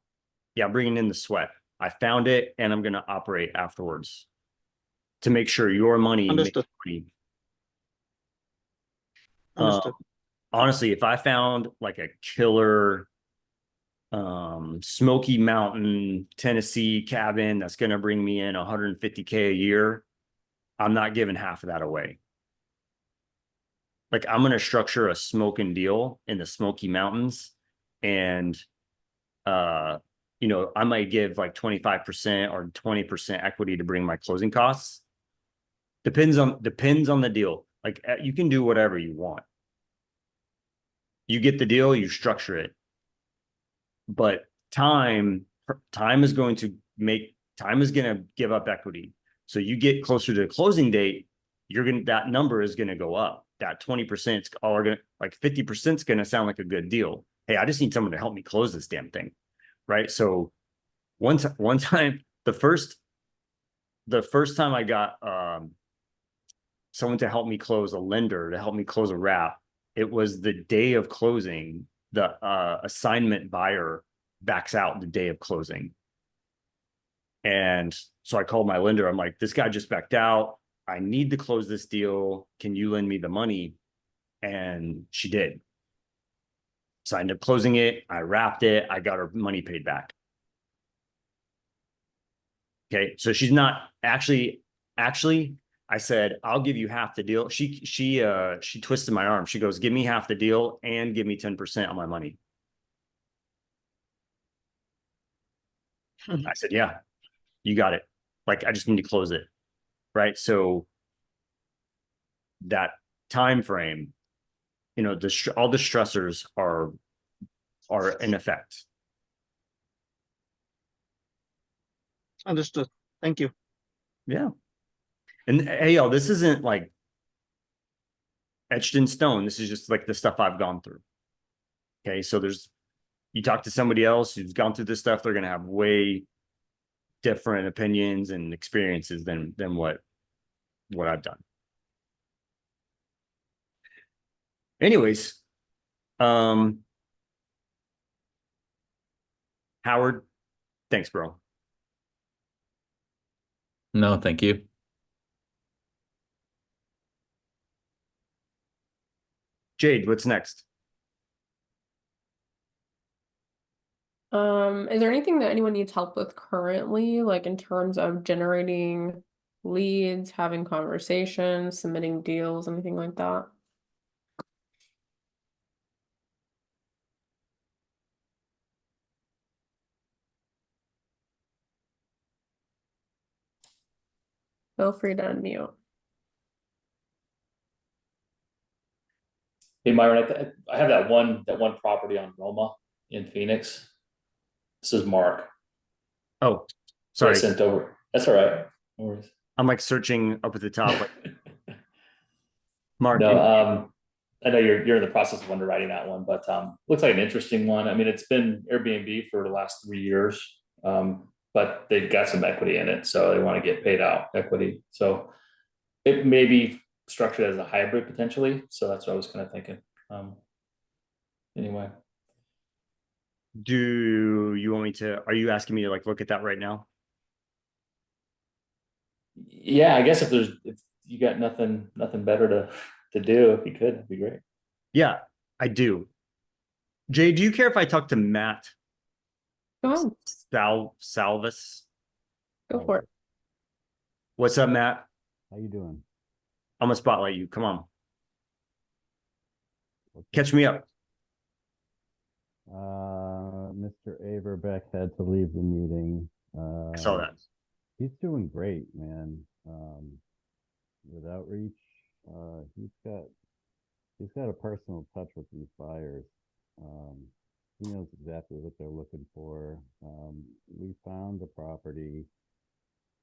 A: Yeah. Bringing in the sweat. I found it and I'm going to operate afterwards to make sure your money makes
G: Understood.
A: money.
G: Understood.
A: Honestly, if I found like a killer Smoky Mountain, Tennessee cabin that's going to bring me in 150K a year, I'm not giving half of that away. Like I'm going to structure a smoking deal in the Smoky Mountains and you know, I might give like 25% or 20% equity to bring my closing costs. Depends on the deal. Like you can do whatever you want. You get the deal, you structure it. But time is going to give up equity. So you get closer to the closing date, that number is going to go up. That 20% is all going to, like 50% is going to sound like a good deal. Hey, I just need someone to help me close this damn thing. Right. So one time, the first time I got someone to help me close, a lender to help me close a wrap, it was the day of closing. The assignment buyer backs out the day of closing. And so I called my lender. I'm like, this guy just backed out. I need to close this deal. Can you lend me the money? And she did. So I ended up closing it. I wrapped it. I got her money paid back. Okay. So she's not actually, I said, I'll give you half the deal. She twisted my arm. She goes, give me half the deal and give me 10% on my money. I said, yeah, you got it. Like, I just need to close it. Right. So that time frame, you know, all the stressors are in effect.
G: Understood. Thank you.
A: Yeah. And hey, y'all, this isn't like etched in stone. This is just like the stuff I've gone through. Okay. So there's you talk to somebody else who's gone through this stuff, they're going to have way different opinions and experiences than what I've done. Anyways, Howard, thanks, bro.
E: No, thank you.
A: Jade, what's next?
B: Is there anything that anyone needs help with currently, like in terms of generating leads, having conversations, submitting deals, anything like that? Feel free to unmute.
H: Hey, Myron, I have that one property on Roma in Phoenix. This is Mark.
A: Oh,
H: I
A: sorry.
H: sent over. That's all right. No worries.
A: I'm like searching up at the top. Like, Mark,
H: No, I know you're in the process of underwriting that one, but looks like an interesting one. I mean, it's been Airbnb for the last 3 years, but they've got some equity in it, so they want to get paid out equity. So it may be structured as a hybrid potentially. So that's what I was kind of thinking. Anyway.
A: do you want me to? Are you asking me to like look at that right now?
H: Yeah, I guess if you got nothing better to do, if you could, it'd be great.
A: Yeah, I do. Jay, do you care if I talk to Matt
B: Go ahead,
A: Salvis?
B: go for it.
A: What's up, Matt?
I: How you doing?
A: I'm gonna spotlight you. Come on, catch me up.
I: Mr. Averbeck had to leave the meeting.
A: I saw that.
I: He's doing great, man. With outreach, he's got a personal touch with these buyers. He knows exactly what they're looking for. We found the property.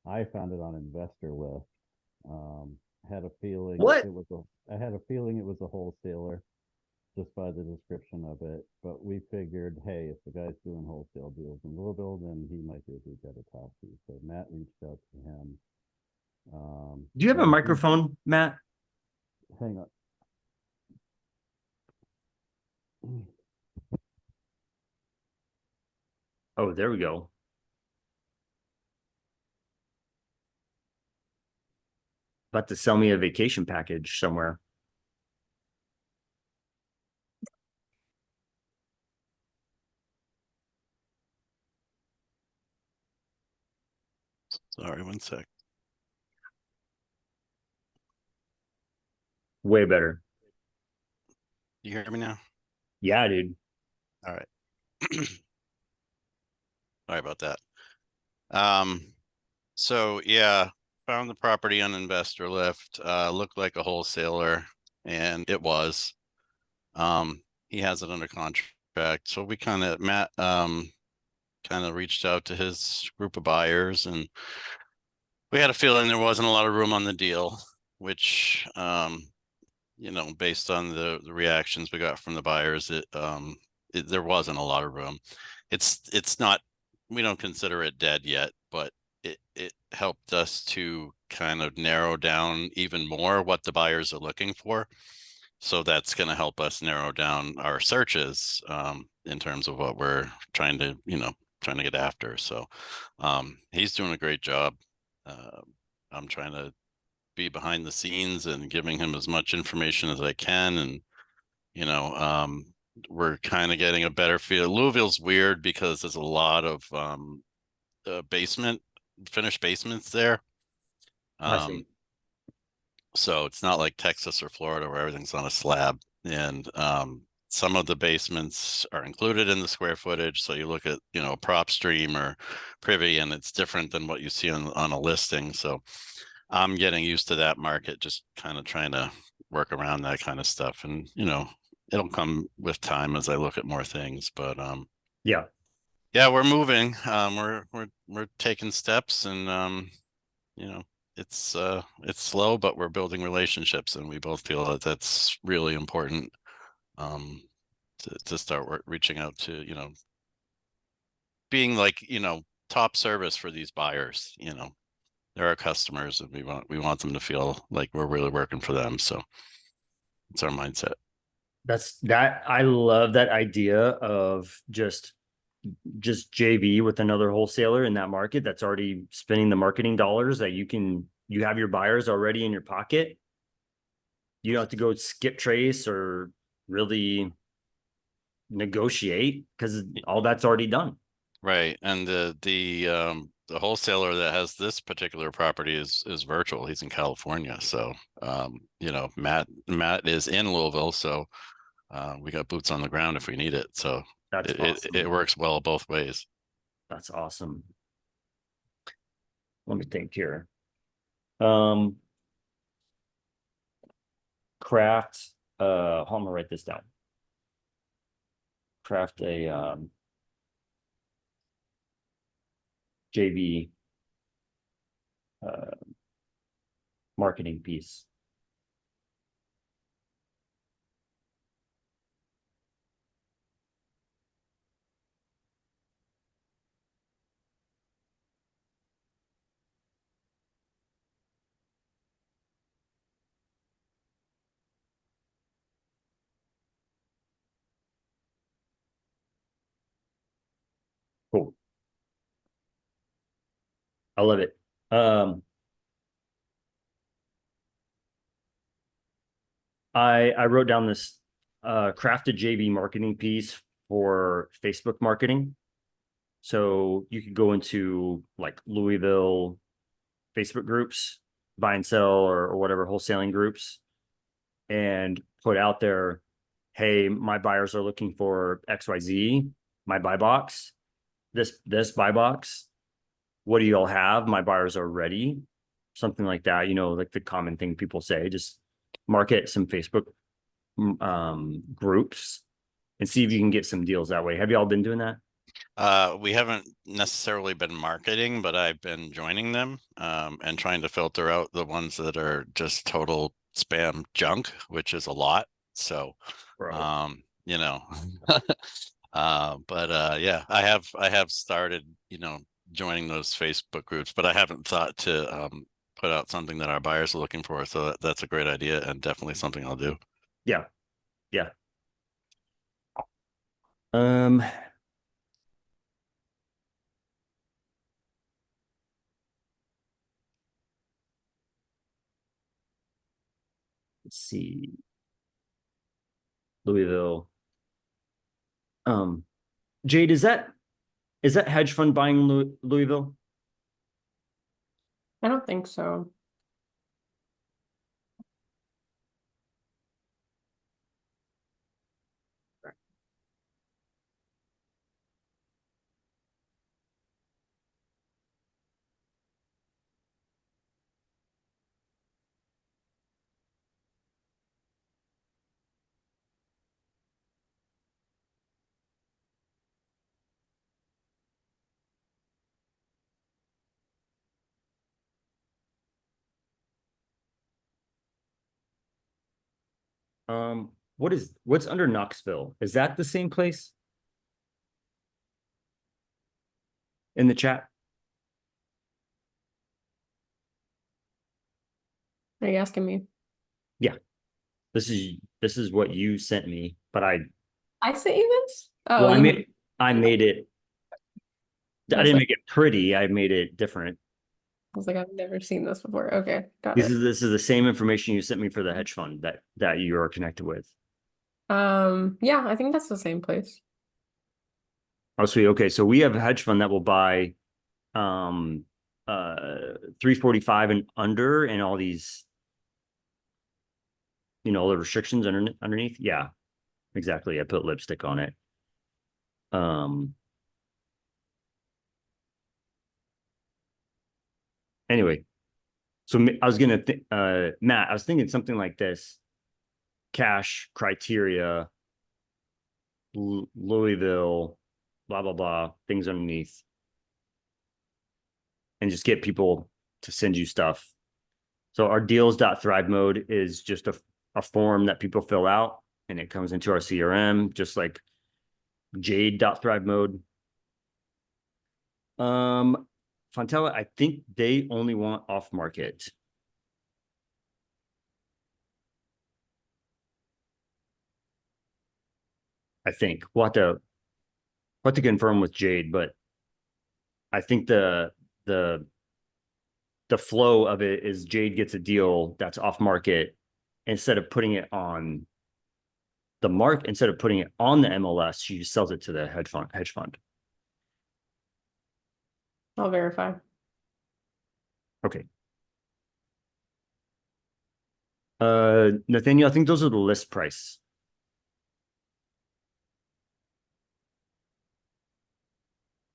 I: I found it on Investor List. Had a feeling
A: What?
I: I had a feeling it was a wholesaler just by the description of it, but we figured, hey, if the guy's doing wholesale deals in Louisville, then he might be a good guy to talk to. So Matt reached out to him.
A: Do you have a microphone, Matt?
I: Hang on.
A: Oh, there we go. About to sell me a vacation package somewhere.
I: Sorry, one sec.
A: Way better.
I: You hear me now?
A: Yeah, dude.
I: All right. Sorry about that. So yeah, found the property on Investor Lift. Looked like a wholesaler, and it was. He has it under contract. So we Matt kind of reached out to his group of buyers, and we had a feeling there wasn't a lot of room on the deal, which based on the reactions we got from the buyers, there wasn't a lot of room. It's not, we don't consider it dead yet, but it helped us to kind of narrow down even more what the buyers are looking for. So that's going to help us narrow down our searches in terms of what we're trying to get after. So he's doing a great job. I'm trying to be behind the scenes and giving him as much information as I can. And, we're kind of getting a better feel. Louisville's weird because there's a lot of finished basements there.
A: I see.
I: So it's not like Texas or Florida where everything's on a slab. And some of the basements are included in the square footage. So you look at, prop stream or privy, and it's different than what you see on a listing. So I'm getting used to that market, just kind of trying to work around that kind of stuff. And, it'll come with time as I look at more things, but
A: Yeah.
I: we're moving. We're taking steps, and it's slow, but we're building relationships, and we both feel that that's really important to start reaching out to, being like, top service for these buyers, they're our customers and we want them to feel like we're really working for them. So it's our mindset.
A: I love that idea of just JV with another wholesaler in that market that's already spending the marketing dollars that you have your buyers already in your pocket. You don't have to go skip trace or really negotiate because all that's already done.
I: Right. And the wholesaler that has this particular property is virtual. He's in California. So Matt is in Louisville. So we got boots on the ground if we need it. So
A: That's awesome.
I: it works well both ways.
A: That's awesome. Let me think here. Craft, I'm gonna write this down. Craft a JV marketing piece. Cool. I love it. I wrote down this crafted JV marketing piece for Facebook marketing. So you could go into like Louisville Facebook groups, buy and sell or whatever wholesaling groups, and put out there, hey, my buyers are looking for XYZ, my buy box, this buy box. What do you all have? My buyers are ready. Something like that, like the common thing people say, just market some Facebook groups and see if you can get some deals that way. Have you all been doing that?
I: We haven't necessarily been marketing, but I've been joining them and trying to filter out the ones that are just total spam junk, which is a lot. So, but yeah, I have started, joining those Facebook groups, but I haven't thought to put out something that our buyers are looking for. So that's a great idea and definitely something I'll do.
A: Yeah. Let's see. Louisville. Jade, is that hedge fund buying Louisville?
B: I don't think so.
A: What's under Knoxville? Is that the same place? In the chat?
B: Are you asking me?
A: Yeah. This is what you sent me, but I
B: sent you this? Oh,
A: well,
B: you mean
A: I made it. I
B: was
A: didn't
B: like-
A: make it pretty. I made it different.
B: I was like, I've never seen this before. Okay, got
A: This
B: it.
A: is the same information you sent me for the hedge fund that you are connected with.
B: Yeah, I think that's the same place.
A: Oh, sweet. Okay, so we have a hedge fund that will buy 345 and under and all these, the restrictions underneath. Yeah, exactly. I put lipstick on it. Anyway, so I was gonna Matt, I was thinking something like this: cash criteria, Louisville, blah blah blah, things underneath, and just get people to send you stuff. So our deals.thrivemode is just a form that people fill out, and it comes into our CRM, just like jade.thrivemode. Fontella, I think they only want off market. I think we'll have to confirm with Jade, but I think the flow of it is Jade gets a deal that's off market instead of putting it on the instead of putting it on the MLS, she just sells it to the hedge fund.
B: I'll verify.
A: Okay. Nathaniel, I think those are the list price.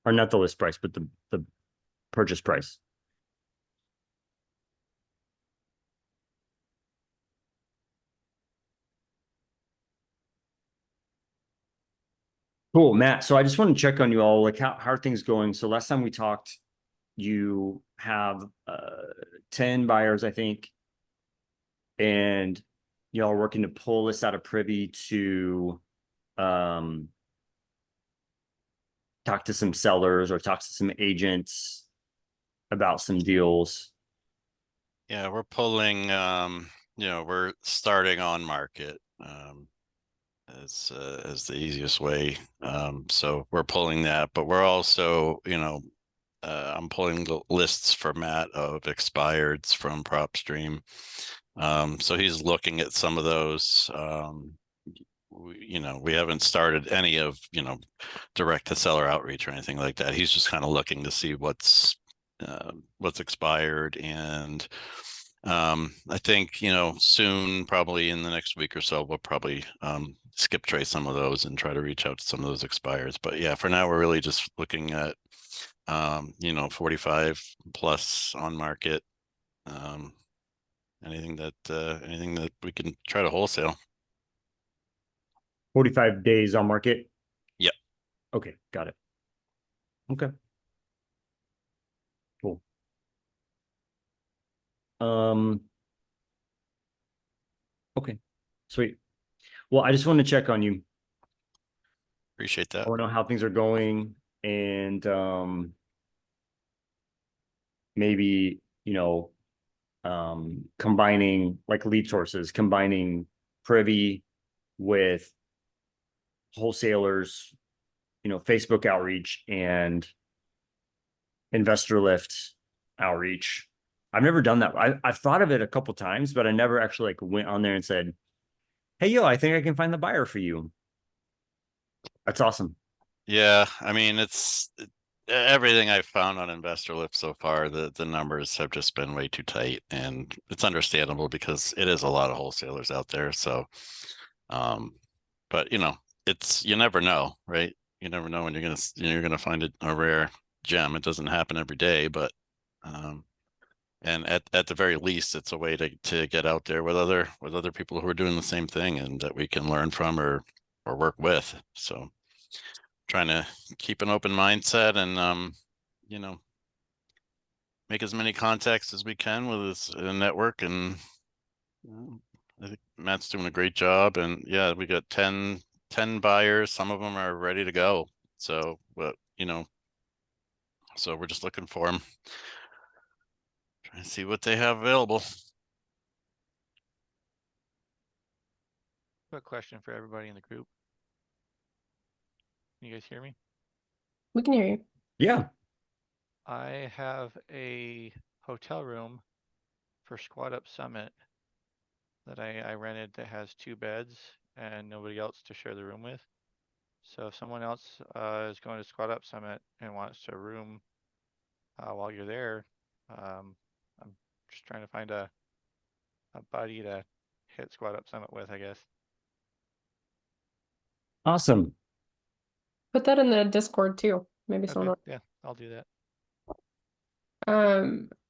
A: Or not the list price, but the purchase price. Cool, Matt. So I just want to check on you all, like how are things going? So last time we talked, you have 10 buyers, I think, and y'all are working to pull this out of privy to talk to some sellers or talk to some agents about some deals.
I: Yeah, we're pulling, we're starting on market, as the easiest way. So we're pulling that, but we're also, I'm pulling the lists for Matt of expireds from PropStream. So he's looking at some of those. We haven't started any of, direct to seller outreach or anything like that. He's just kind of looking to see what's expired. And I think, soon, probably in the next week or so, we'll probably skip trace some of those and try to reach out to some of those expires. But yeah, for now, we're really just looking at 45 plus on market. Anything that we can try to wholesale.
A: 45 days on market?
I: Yep.
A: Okay, got it. Okay. Cool. Okay, sweet. Well, I just want to check on you.
I: Appreciate that.
A: I want to know how things are going, and maybe, combining like lead sources, combining privy with wholesalers, Facebook outreach and investor lift outreach. I've never done that. I've thought of it a couple times, but I never actually like went on there and said, hey, yo, I think I can find the buyer for you. That's awesome.
I: Yeah, I mean, it's everything I've found on investor lift so far. The numbers have just been way too tight, and it's understandable because it is a lot of wholesalers out there. So, but you never know, right? You never know when you're gonna find a rare gem. It doesn't happen every day, but and at the very least, it's a way to get out there with other people who are doing the same thing and that we can learn from or work with. So trying to keep an open mindset and make as many contacts as we can with this network. And I think Matt's doing a great job. And yeah, we got 10 buyers. Some of them are ready to go. So, but so we're just looking for them, trying to see what they have available.
J: Quick question for everybody in the group. Can you guys hear me?
B: We can hear you.
A: Yeah.
J: I have a hotel room for Squat Up Summit that I rented that has 2 beds and nobody else to share the room with. So if someone else is going to Squat Up Summit and wants to room while you're there, I'm just trying to find a buddy to hit Squat Up Summit with, I guess.
A: Awesome.
B: Put that in the Discord too. Maybe
J: Okay,
B: someone.
J: yeah, I'll do that.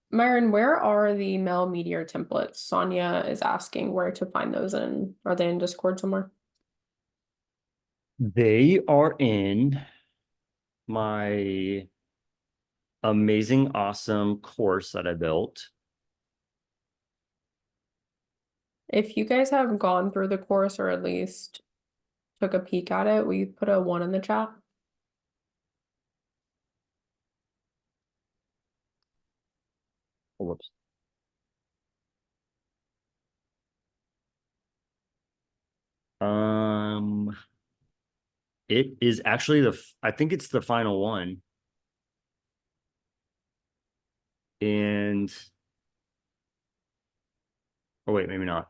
B: Myron, where are the Mel Meteor templates? Sonia is asking where to find those in. Are they in Discord somewhere?
A: They are in my amazing, awesome course that I built.
B: If you guys have gone through the course or at least took a peek at it, we put a 1 in the chat.
A: Oh, whoops. It is actually I think it's the final one. And oh wait, maybe not.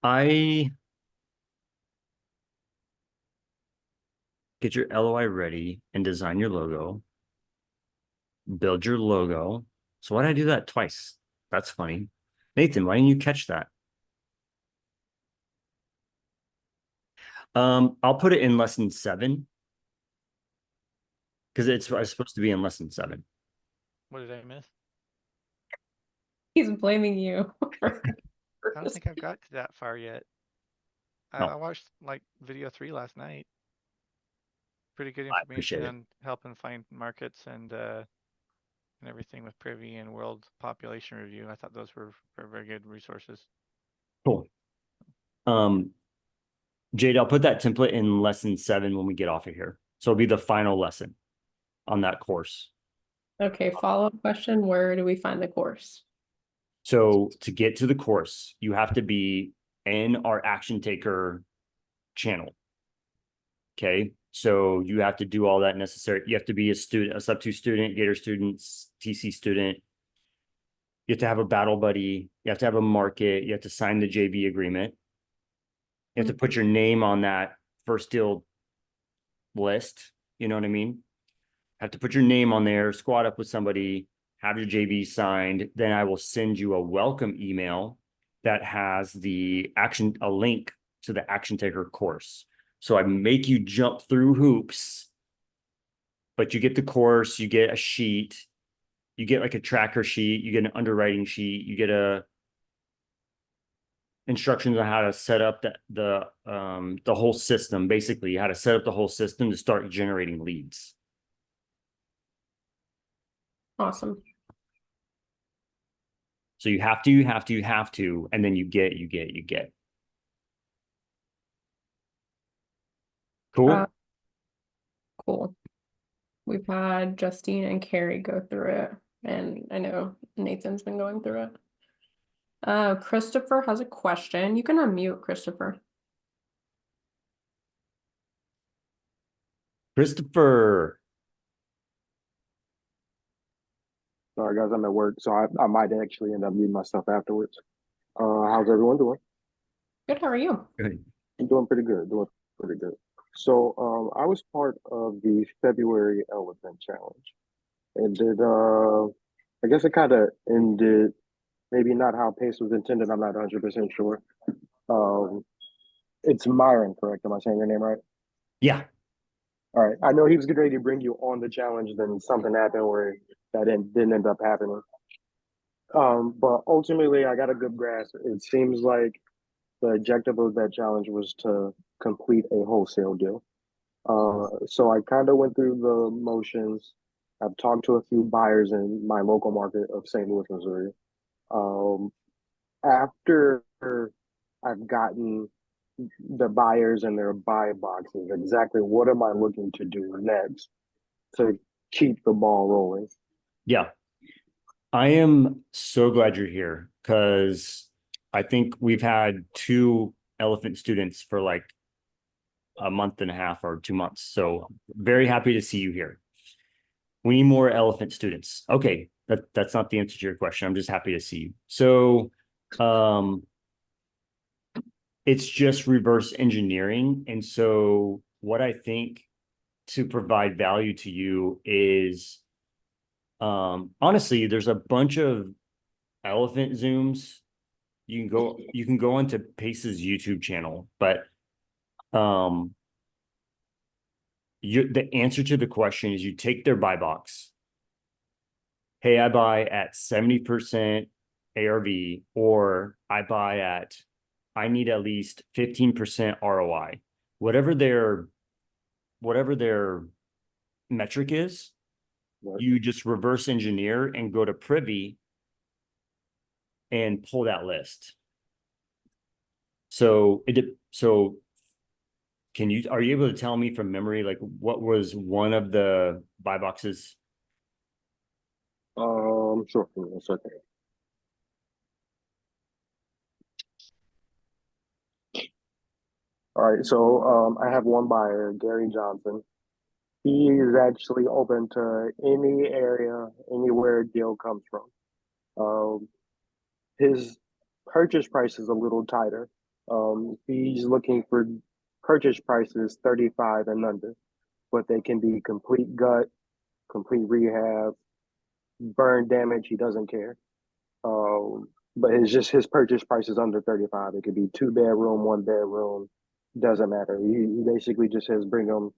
A: I get your LOI ready and design your logo. Build your logo. So why did I do that twice? That's funny. Nathan, why didn't you catch that? I'll put it in lesson 7. Because it's supposed to be in lesson 7.
J: What did I miss?
B: He's blaming you.
J: I don't think I've got to that far yet.
A: Oh.
J: I watched like video 3 last night. Pretty good
A: I appreciate
J: information
A: it.
J: on helping find markets and everything with Privy and World Population Review. I thought those were very good resources.
A: Cool. Jade, I'll put that template in lesson 7 when we get off of here. So it'll be the final lesson on that course.
B: Okay, follow-up question. Where do we find the course?
A: So to get to the course, you have to be in our action taker channel. Okay. So you have to do all that necessary. You have to be a student, a sub 2 student, Gator students, TC student. You have to have a battle buddy. You have to have a market. You have to sign the JV agreement. You have to put your name on that first deal list. You know what I mean? Have to put your name on there, squat up with somebody, have your JV signed. Then I will send you a welcome email that has a link to the action taker course. So I make you jump through hoops, but you get the course, you get a sheet, you get like a tracker sheet, you get an underwriting sheet, you get instructions on how to set up the whole system, basically how to set up the whole system to start generating leads.
B: Awesome.
A: So you have to, and then you get. Cool.
B: Cool. We've had Justine and Carrie go through it, and I know Nathan's been going through it. Christopher has a question. You can unmute, Christopher.
A: Christopher.
K: Sorry guys, I'm at work, so I might actually end up reading my stuff afterwards. How's everyone doing?
B: Good, how are you?
A: Good.
K: I'm doing pretty good, So I was part of the February Elephant Challenge. And I guess it kind of ended, maybe not how pace was intended, I'm not 100% sure. It's Myron, correct? Am I saying your name right?
A: Yeah.
K: All right. I know he was getting ready to bring you on the challenge, then something happened where that didn't end up happening. But ultimately, I got a good grasp. It seems like the objective of that challenge was to complete a wholesale deal. So I kind of went through the motions. I've talked to a few buyers in my local market of St. Louis, Missouri. After I've gotten the buyers and their buy boxes, exactly what am I looking to do next to keep the ball rolling?
A: Yeah. I am so glad you're here because I think we've had 2 elephant students for like a month and a half or 2 months. So very happy to see you here. We need more elephant students. Okay. That's not the answer to your question. I'm just happy to see you. So, it's just reverse engineering. And so what I think to provide value to you is, honestly, there's a bunch of elephant Zooms. You can go onto Pace's YouTube channel, but the answer to the question is you take their buy box. Hey, I buy at 70% ARV, or I need at least 15% ROI. Whatever their metric is,
K: Right.
A: you just reverse engineer and go to Privy and pull that list. So are you able to tell me from memory, like what was one of the buy boxes?
K: Sure. Give me a second. All right, so I have one buyer, Gary Johnson. He is actually open to any area, anywhere a deal comes from. His purchase price is a little tighter. He's looking for purchase prices 35 and under, but they can be complete gut, complete rehab, burn damage. He doesn't care. But it's just his purchase price is under 35. It could be 2-bedroom, 1-bedroom, doesn't matter. He basically just says bring him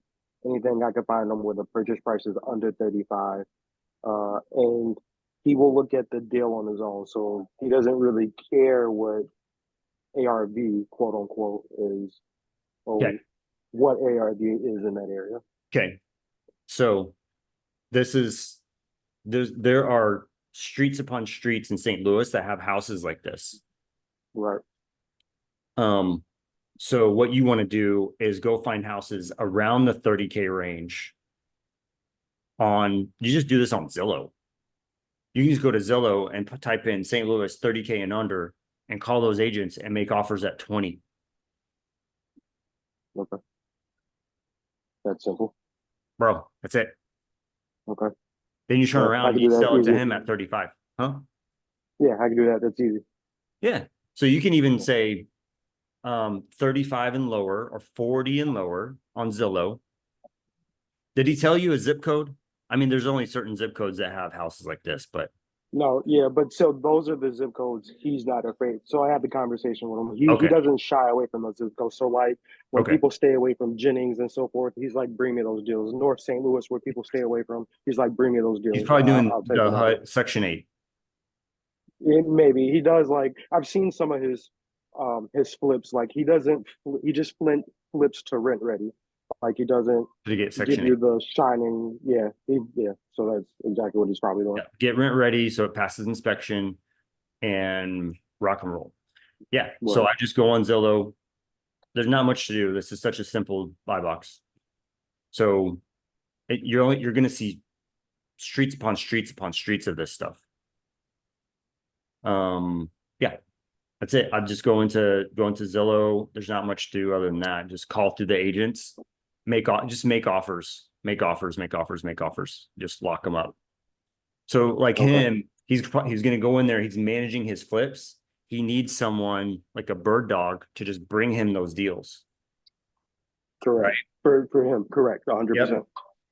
K: anything I can find him with a purchase price is under 35. And he will look at the deal on his own. So he doesn't really care what ARV, quote unquote, is, or
A: Okay.
K: what ARV is in that area.
A: Okay. So there are streets upon streets in St. Louis that have houses like this.
K: Right.
A: So what you want to do is go find houses around the 30K range. You just do this on Zillow. You can just go to Zillow and type in St. Louis 30K and under and call those agents and make offers at 20.
K: Okay. That's simple.
A: Bro, that's it.
K: Okay.
A: Then you turn
K: Yeah, I
A: around
K: can
A: and you
K: do that
A: sell it to
K: easy.
A: him at 35. Huh?
K: Yeah, I can do that. That's easy.
A: Yeah. So you can even say 35 and lower or 40 and lower on Zillow. Did he tell you a zip code? I mean, there's only certain zip codes that have houses like this, but
K: No, yeah, but so those are the zip codes he's not afraid. So I had the conversation with him. He
A: Okay.
K: doesn't shy away from those zip codes. So like when
A: Okay.
K: people stay away from Jennings and so forth, he's like, bring me those deals. North St. Louis, where people stay away from, he's like, bring me those deals.
A: He's probably doing
K: I'll take
A: the
K: them out.
A: HUD Section 8.
K: Maybe he does. Like I've seen some of his flips. Like he doesn't. He just flips to rent ready. Like he doesn't
A: To get
K: give
A: Section 8.
K: you the shining. Yeah, yeah. So that's exactly what he's probably doing.
A: Yeah. Get rent ready so it passes inspection and rock and roll. Yeah. So
K: Right.
A: I just go on Zillow. There's not much to do. This is such a simple buy box. So you're going to see streets upon streets upon streets of this stuff. Yeah, that's it. I'm just going to Zillow. There's not much to do other than that. Just call through the agents, make offers, make offers. Just lock them up. So like
K: Okay.
A: him, he's going to go in there. He's managing his flips. He needs someone like a bird dog to just bring him those deals.
K: Correct. For him, correct. 100%.
A: Yep.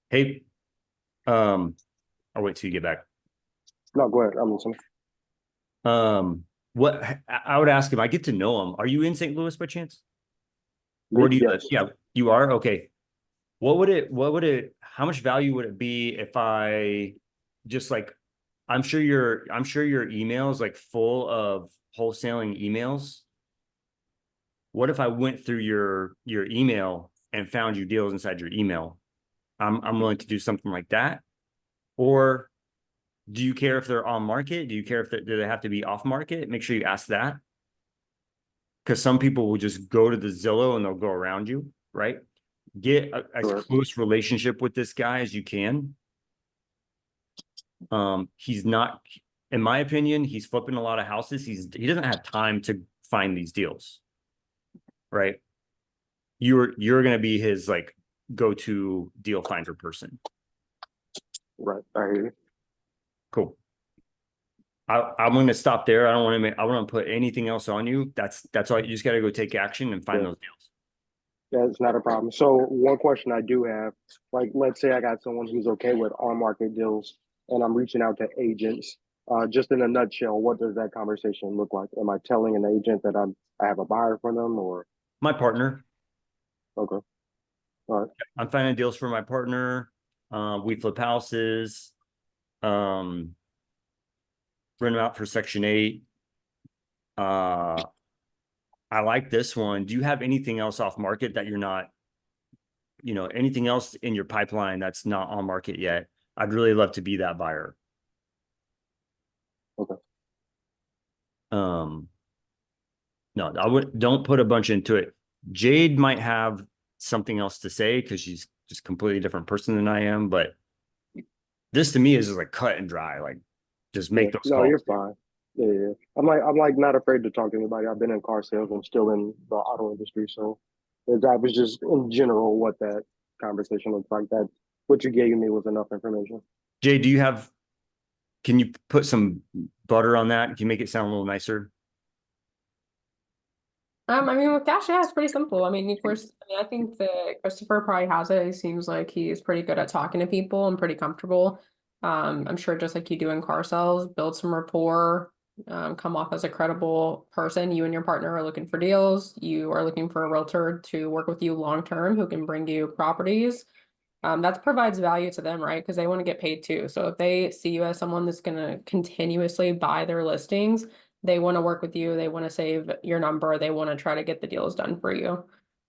A: Hey, I'll wait till you get back.
K: No, go ahead. I'm listening.
A: What I would ask him, I get to know him. Are you in St. Louis by chance? Or do you live?
K: Yes.
A: Yeah, you are? Okay. How much value would it be if I just like, I'm sure your email is like full of wholesaling emails. What if I went through your email and found you deals inside your email? I'm willing to do something like that. Or do you care if they're on market? Do you care if do they have to be off market? Make sure you ask that. Because some people will just go to the Zillow and they'll go around you, right? Get as
K: Sure.
A: close relationship with this guy as you can. He's not, in my opinion, he's flipping a lot of houses. He doesn't have time to find these deals, right? You're going to be his like go-to deal finder person.
K: Right. I hear you.
A: Cool. I'm going to stop there. I want to put anything else on you. That's all. You just got to go take action and find those deals.
K: Yeah, it's not a problem. So one question I do have, like, let's say I got someone who's okay with on-market deals and I'm reaching out to agents. Just in a nutshell, what does that conversation look like? Am I telling an agent that I have a buyer for them, or?
A: My partner.
K: Okay. All right.
A: I'm finding deals for my partner. We flip houses. Rent them out for Section 8. I like this one. Do you have anything else off market that you're not, anything else in your pipeline that's not on market yet? I'd really love to be that buyer.
K: Okay.
A: No, don't put a bunch into it. Jade might have something else to say because she's just a completely different person than I am, but this to me is just like cut and dry. Like just make those
K: No,
A: calls.
K: you're fine. Yeah. I'm not afraid to talk to anybody. I've been in car sales. I'm still in the auto industry, so that was just in general what that conversation looks like. That what you gave me was enough information.
A: Jade, can you put some butter on that? Can you make it sound a little nicer?
B: I mean, with Dash, yeah, it's pretty simple. I mean, of course, I think that Christopher probably has it. He seems like he's pretty good at talking to people and pretty comfortable. I'm sure just like you do in car sales, build some rapport, come off as a credible person. You and your partner are looking for deals. You are looking for a realtor to work with you long term who can bring you properties. That provides value to them, right? Because they want to get paid too. So if they see you as someone that's going to continuously buy their listings, they want to work with you. They want to save your number. They want to try to get the deals done for you.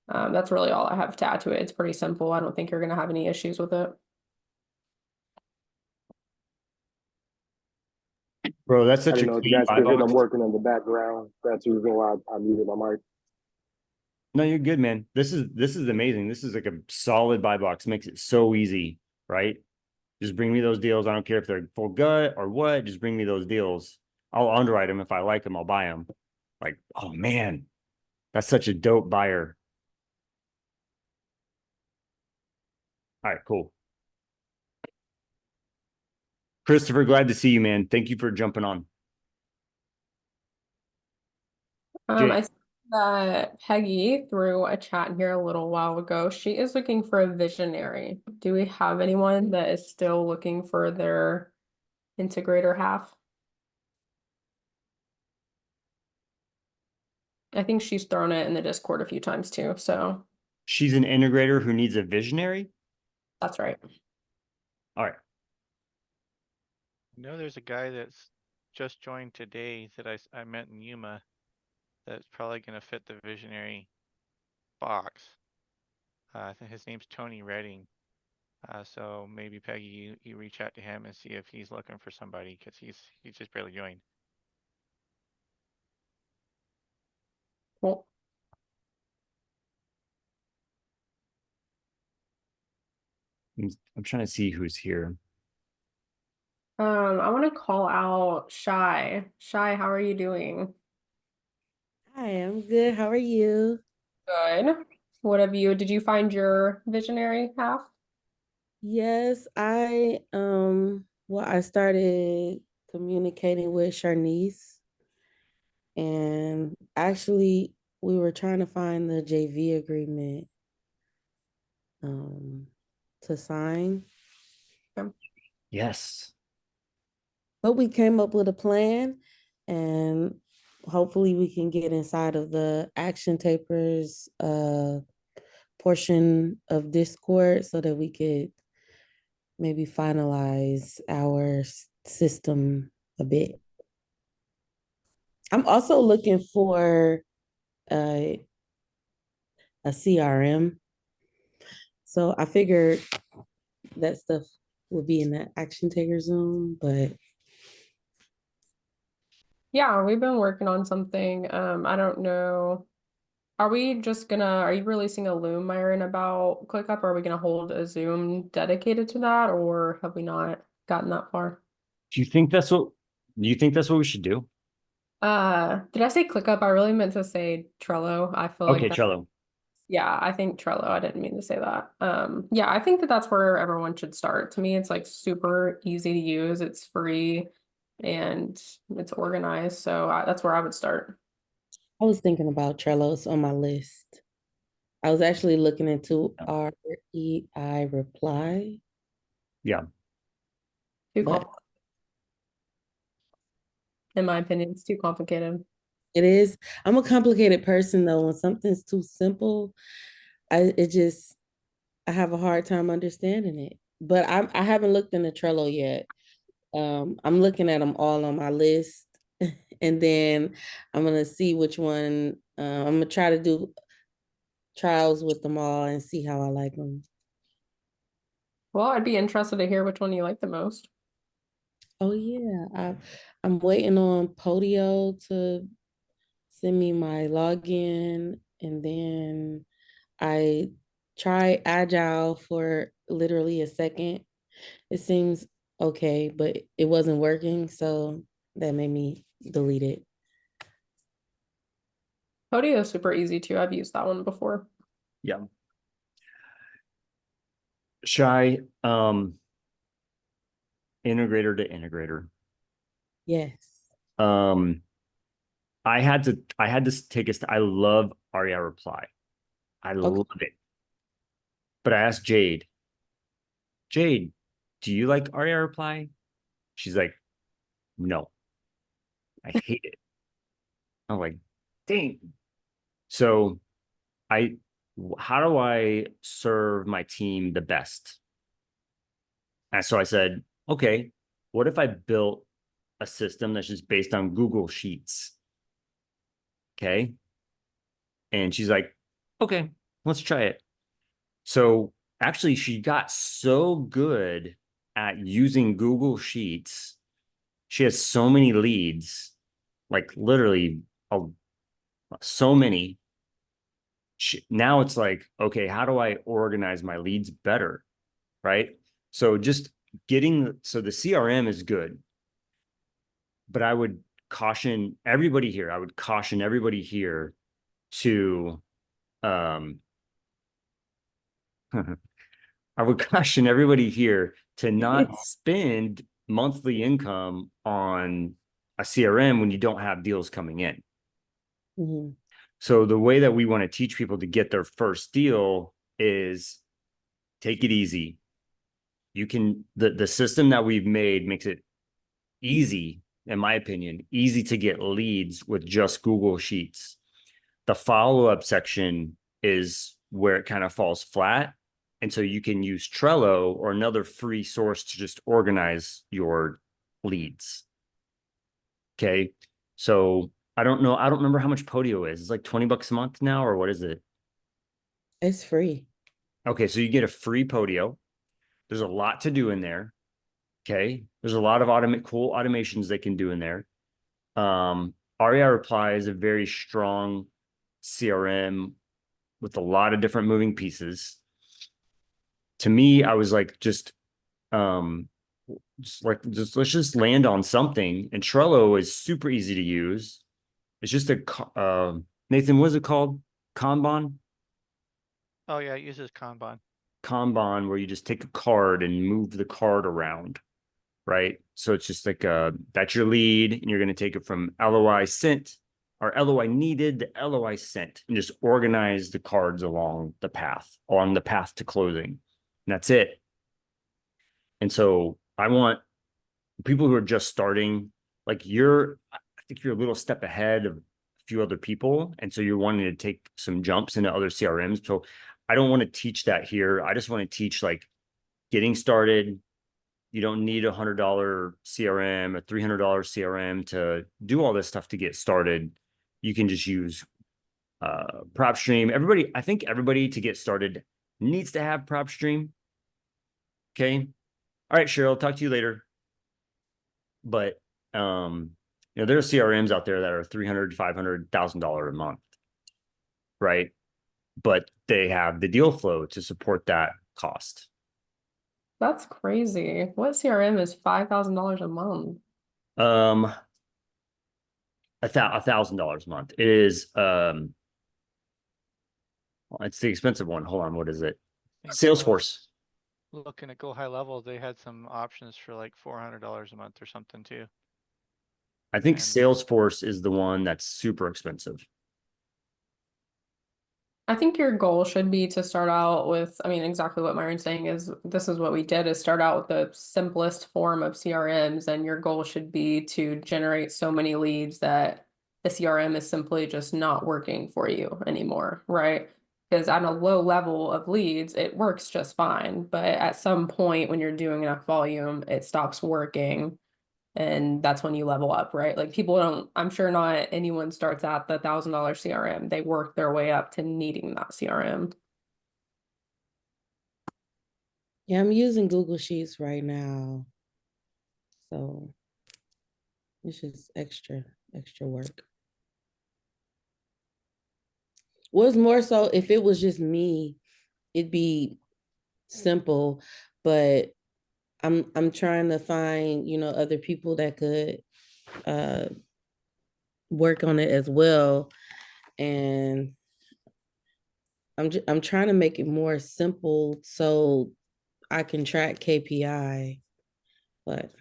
B: That's really all I have to add to it. It's pretty simple. I don't think you're going to have any issues with it.
A: Bro, that's
K: I
A: such a
K: didn't know if you
A: clean
K: guys
A: buy
K: could hear
A: box.
K: them working in the background. That's the reason why I muted my mic.
A: No, you're good, man. This is amazing. This is like a solid buy box. Makes it so easy, right? Just bring me those deals. I don't care if they're full gut or what. Just bring me those deals. I'll underwrite them. If I like them, I'll buy them. Like, oh man, that's such a dope buyer. All right, cool. Christopher, glad to see you, man. Thank you for jumping on.
B: I see that Peggy threw a chat here a little while ago. She is looking for a visionary. Do we have anyone that is still looking for their integrator half? I think she's thrown it in the Discord a few times too, so
A: She's an integrator who needs a visionary.
B: that's right.
A: All right.
J: I know there's a guy that's just joined today that I met in Yuma that's probably going to fit the visionary box. I think his name's Tony Redding. So maybe Peggy, you reach out to him and see if he's looking for somebody because he's just barely joined.
B: Cool.
A: I'm trying to see who's here.
B: I want to call out Shy. Shy, how are you doing?
L: Hi, I'm good. How are you?
B: Good. Did you find your visionary half?
L: Yes, I started communicating with Sharnice, and actually we were trying to find the JV agreement to sign.
A: Yes.
L: But we came up with a plan, and hopefully we can get inside of the action tapers portion of Discord so that we could maybe finalize our system a bit. I'm also looking for a CRM. So I figured that stuff would be in the action taker Zoom, but
B: Yeah, we've been working on something. I don't know. Are you releasing a Loom, Myron, about ClickUp? Are we gonna hold a Zoom dedicated to that, or have we not gotten that far?
A: Do you think that's what we should do?
B: Did I say ClickUp? I really meant to say Trello. I feel
A: Okay,
B: like that,
A: Trello.
B: yeah, I think Trello. I didn't mean to say that. Yeah, I think that that's where everyone should start. To me, it's like super easy to use. It's free and it's organized. So that's where I would start.
L: I was thinking about Trello's on my list. I was actually looking into REI Reply.
A: Yeah.
L: But
B: In my opinion, it's too complicated.
L: it is. I'm a complicated person though. When something's too simple, it just I have a hard time understanding it. But I haven't looked into Trello yet. I'm looking at them all on my list, and then I'm gonna see which one. I'm gonna try to do trials with them all and see how I like them.
B: Well, I'd be interested to hear which one you like the most.
L: Oh yeah, I'm waiting on Podio to send me my login, and then I tried Agile for literally a second. It seems okay, but it wasn't working, so that made me delete it.
B: Podio is super easy too. I've used that one before.
A: Yeah. Shy, integrator to integrator.
L: Yes.
A: I had to take I love REI Reply. I love it. But I asked Jade, do you like REI Reply? She's like, no, I hate it. I'm like, dang. So how do I serve my team the best? And so I said, okay, what if I built a system that's just based on Google Sheets? Okay. And she's like, okay, let's try it. So actually, she got so good at using Google Sheets. She has so many leads, like literally so many. Now it's like, okay, how do I organize my leads better? Right. So just so the CRM is good, but I would caution everybody here. To, I would caution everybody here to not spend monthly income on a CRM when you don't have deals coming in.
L: Mm-hmm.
A: So the way that we want to teach people to get their first deal is take it easy. You can, the system that we've made makes it easy, in my opinion, easy to get leads with just Google Sheets. The follow-up section is where it kind of falls flat. And so you can use Trello or another free source to just organize your leads. Okay. So I don't know. I don't remember how much Podio is. It's like $20 a month now, or what is it?
L: It's free.
A: Okay. So you get a free Podio. There's a lot to do in there. Okay. There's a lot of cool automations they can do in there. REI Reply is a very strong CRM with a lot of different moving pieces. To me, I was like, let's just land on something. And Trello is super easy to use. It's just Nathan, what is it called? Kanban?
J: Oh yeah, it uses Kanban.
A: Kanban, where you just take a card and move the card around, right? So it's just like that's your lead, and you're going to take it from LOI sent or LOI needed to LOI sent, and just organize the cards along the path to closing. And that's it. And so I want people who are just starting, I think you're a little step ahead of a few other people. And so you're wanting to take some jumps into other CRMs. So I don't want to teach that here. I just want to teach like getting started. You don't need $100 CRM, a $300 CRM to do all this stuff to get started. You can just use PropStream. I think everybody to get started needs to have PropStream. Okay. All right, Cheryl, talk to you later. But there are CRMs out there that are $300,000, $500,000 a month, right? But they have the deal flow to support that cost.
B: That's crazy. What CRM is $5,000 a month?
A: $1,000 a month. It is it's the expensive one. Hold on, what is it? Salesforce.
J: Looking at Go High Level, they had some options for like $400 a month or something too.
A: I think Salesforce is the one that's super expensive.
B: I think your goal should be to start out with, I mean, exactly what Myron's saying is this is what we did, is start out with the simplest form of CRMs, and your goal should be to generate so many leads that the CRM is simply just not working for you anymore, right? Because on a low level of leads, it works just fine. But at some point when you're doing enough volume, it stops working. And that's when you level up, right? Like people don't, I'm sure not anyone starts at the $1,000 CRM. They work their way up to needing that CRM.
L: Yeah, I'm using Google Sheets right now. So it's just extra work. Was more so if it was just me, it'd be simple, but I'm trying to find, other people that could work on it as well. And I'm trying to make it more simple so I can track KPI. But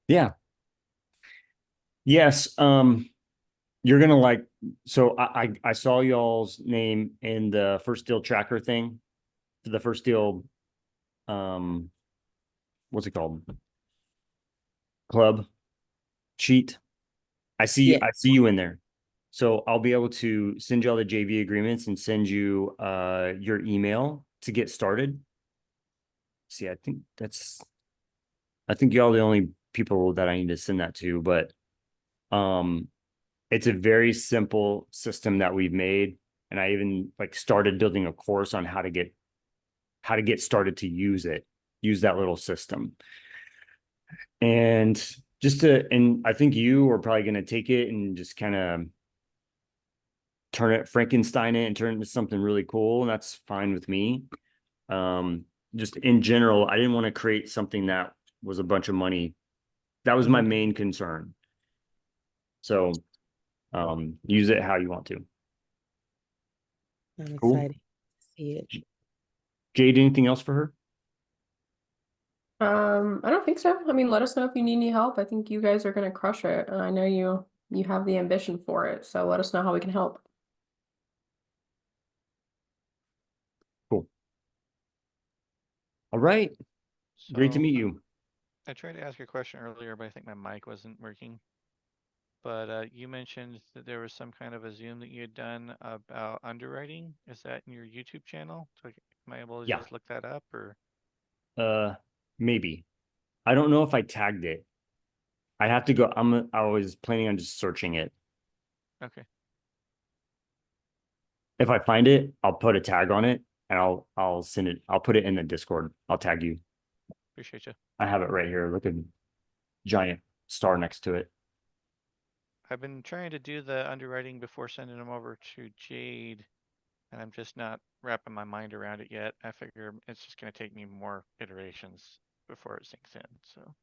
A: Yeah. Yes. You're gonna like, so I saw y'all's name in the first deal tracker thing, the first deal, what's it called? Club sheet. I see you in there. So I'll be able to send you all the JV agreements and send you your email to get started. See, I think y'all are the only people that I need to send that to, but it's a very simple system that we've made. And I even like started building a course on how to get started to use that little system. And and I think you are probably going to take it and just kind of Frankenstein it and turn it into something really cool. And that's fine with me. Just in general, I didn't want to create something that was a bunch of money. That was my main concern. So, use it how you want to.
L: I'm
A: Cool.
L: excited to see it.
A: Jade, anything else for her?
B: I don't think so. I mean, let us know if you need any help. I think you guys are gonna crush it. I know you have the ambition for it, so let us know how we can help.
A: Cool. All right. Great to
J: So,
A: meet you.
J: I tried to ask a question earlier, but I think my mic wasn't working. But you mentioned that there was some kind of a Zoom that you had done about underwriting. Is that in your YouTube channel? So am I able to
A: Yeah.
J: just look that up or?
A: Maybe. I don't know if I tagged it. I have to go. I was planning on just searching it.
J: Okay,
A: If I find it, I'll put a tag on it and I'll send it. I'll put it in the Discord. I'll tag you.
J: appreciate you.
A: I have it right here. Look at giant star next to it.
J: I've been trying to do the underwriting before sending them over to Jade, and I'm just not wrapping my mind around it yet. I figure it's just going to take me more iterations before it sinks in. So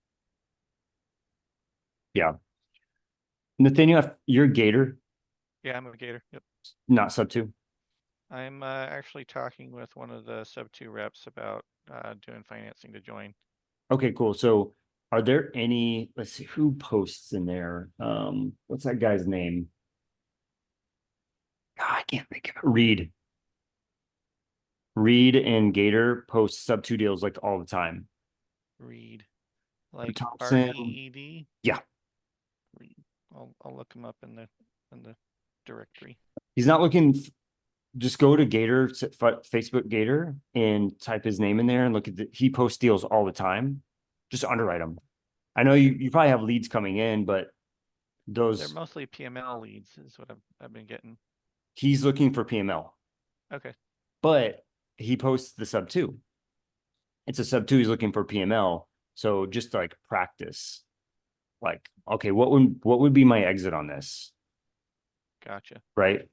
A: Yeah. Nathaniel, you're Gator,
J: yeah, I'm a Gator. Yep.
A: not sub 2.
J: I'm actually talking with one of the sub 2 reps about doing financing to join.
A: Okay, cool. So are there any, let's see, who posts in there? What's that guy's name? God, I can't think of it. Reed and Gator post sub 2 deals like all the time.
J: Reed, like
A: Thompson.
J: REED.
A: Yeah.
J: Reed. I'll look him up in the directory.
A: He's not looking. Just go to Gator, Facebook Gator, and type his name in there and look at he posts deals all the time. Just underwrite them. I know you probably have leads coming in, but
J: They're
A: those
J: mostly PML leads is what I've been getting.
A: he's looking for PML,
J: Okay.
A: but he posts the sub 2. It's a sub 2. He's looking for PML. So just like practice, like, okay, what would be my exit on this?
J: Gotcha.
A: Right?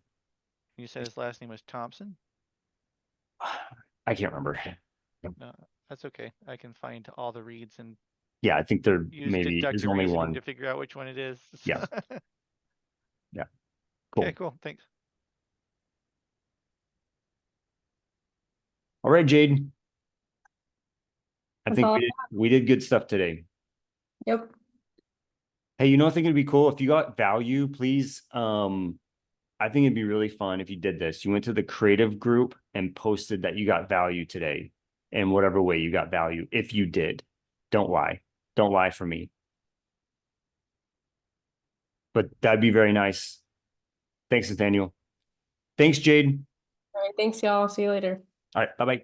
J: You said his last name was Thompson?
A: I can't remember.
J: No, that's okay. I can find all the reads and
A: Yeah, I think there
J: use
A: maybe
J: deductive
A: is only
J: reasoning
A: one.
J: to figure out which one it is.
A: Yeah. Yeah. Cool.
J: Okay, cool. Thanks.
A: All right, Jade. I
B: That's
A: think
B: all.
A: we did good stuff today.
B: Yep.
A: Hey, I think it'd be cool if you got value, please. I think it'd be really fun if you did this. You went to the creative group and posted that you got value today in whatever way you got value. If you did, don't lie. Don't lie for me. But that'd be very nice. Thanks, Nathaniel. Thanks, Jade.
B: All right, thanks y'all. See you later.
A: All right, bye-bye.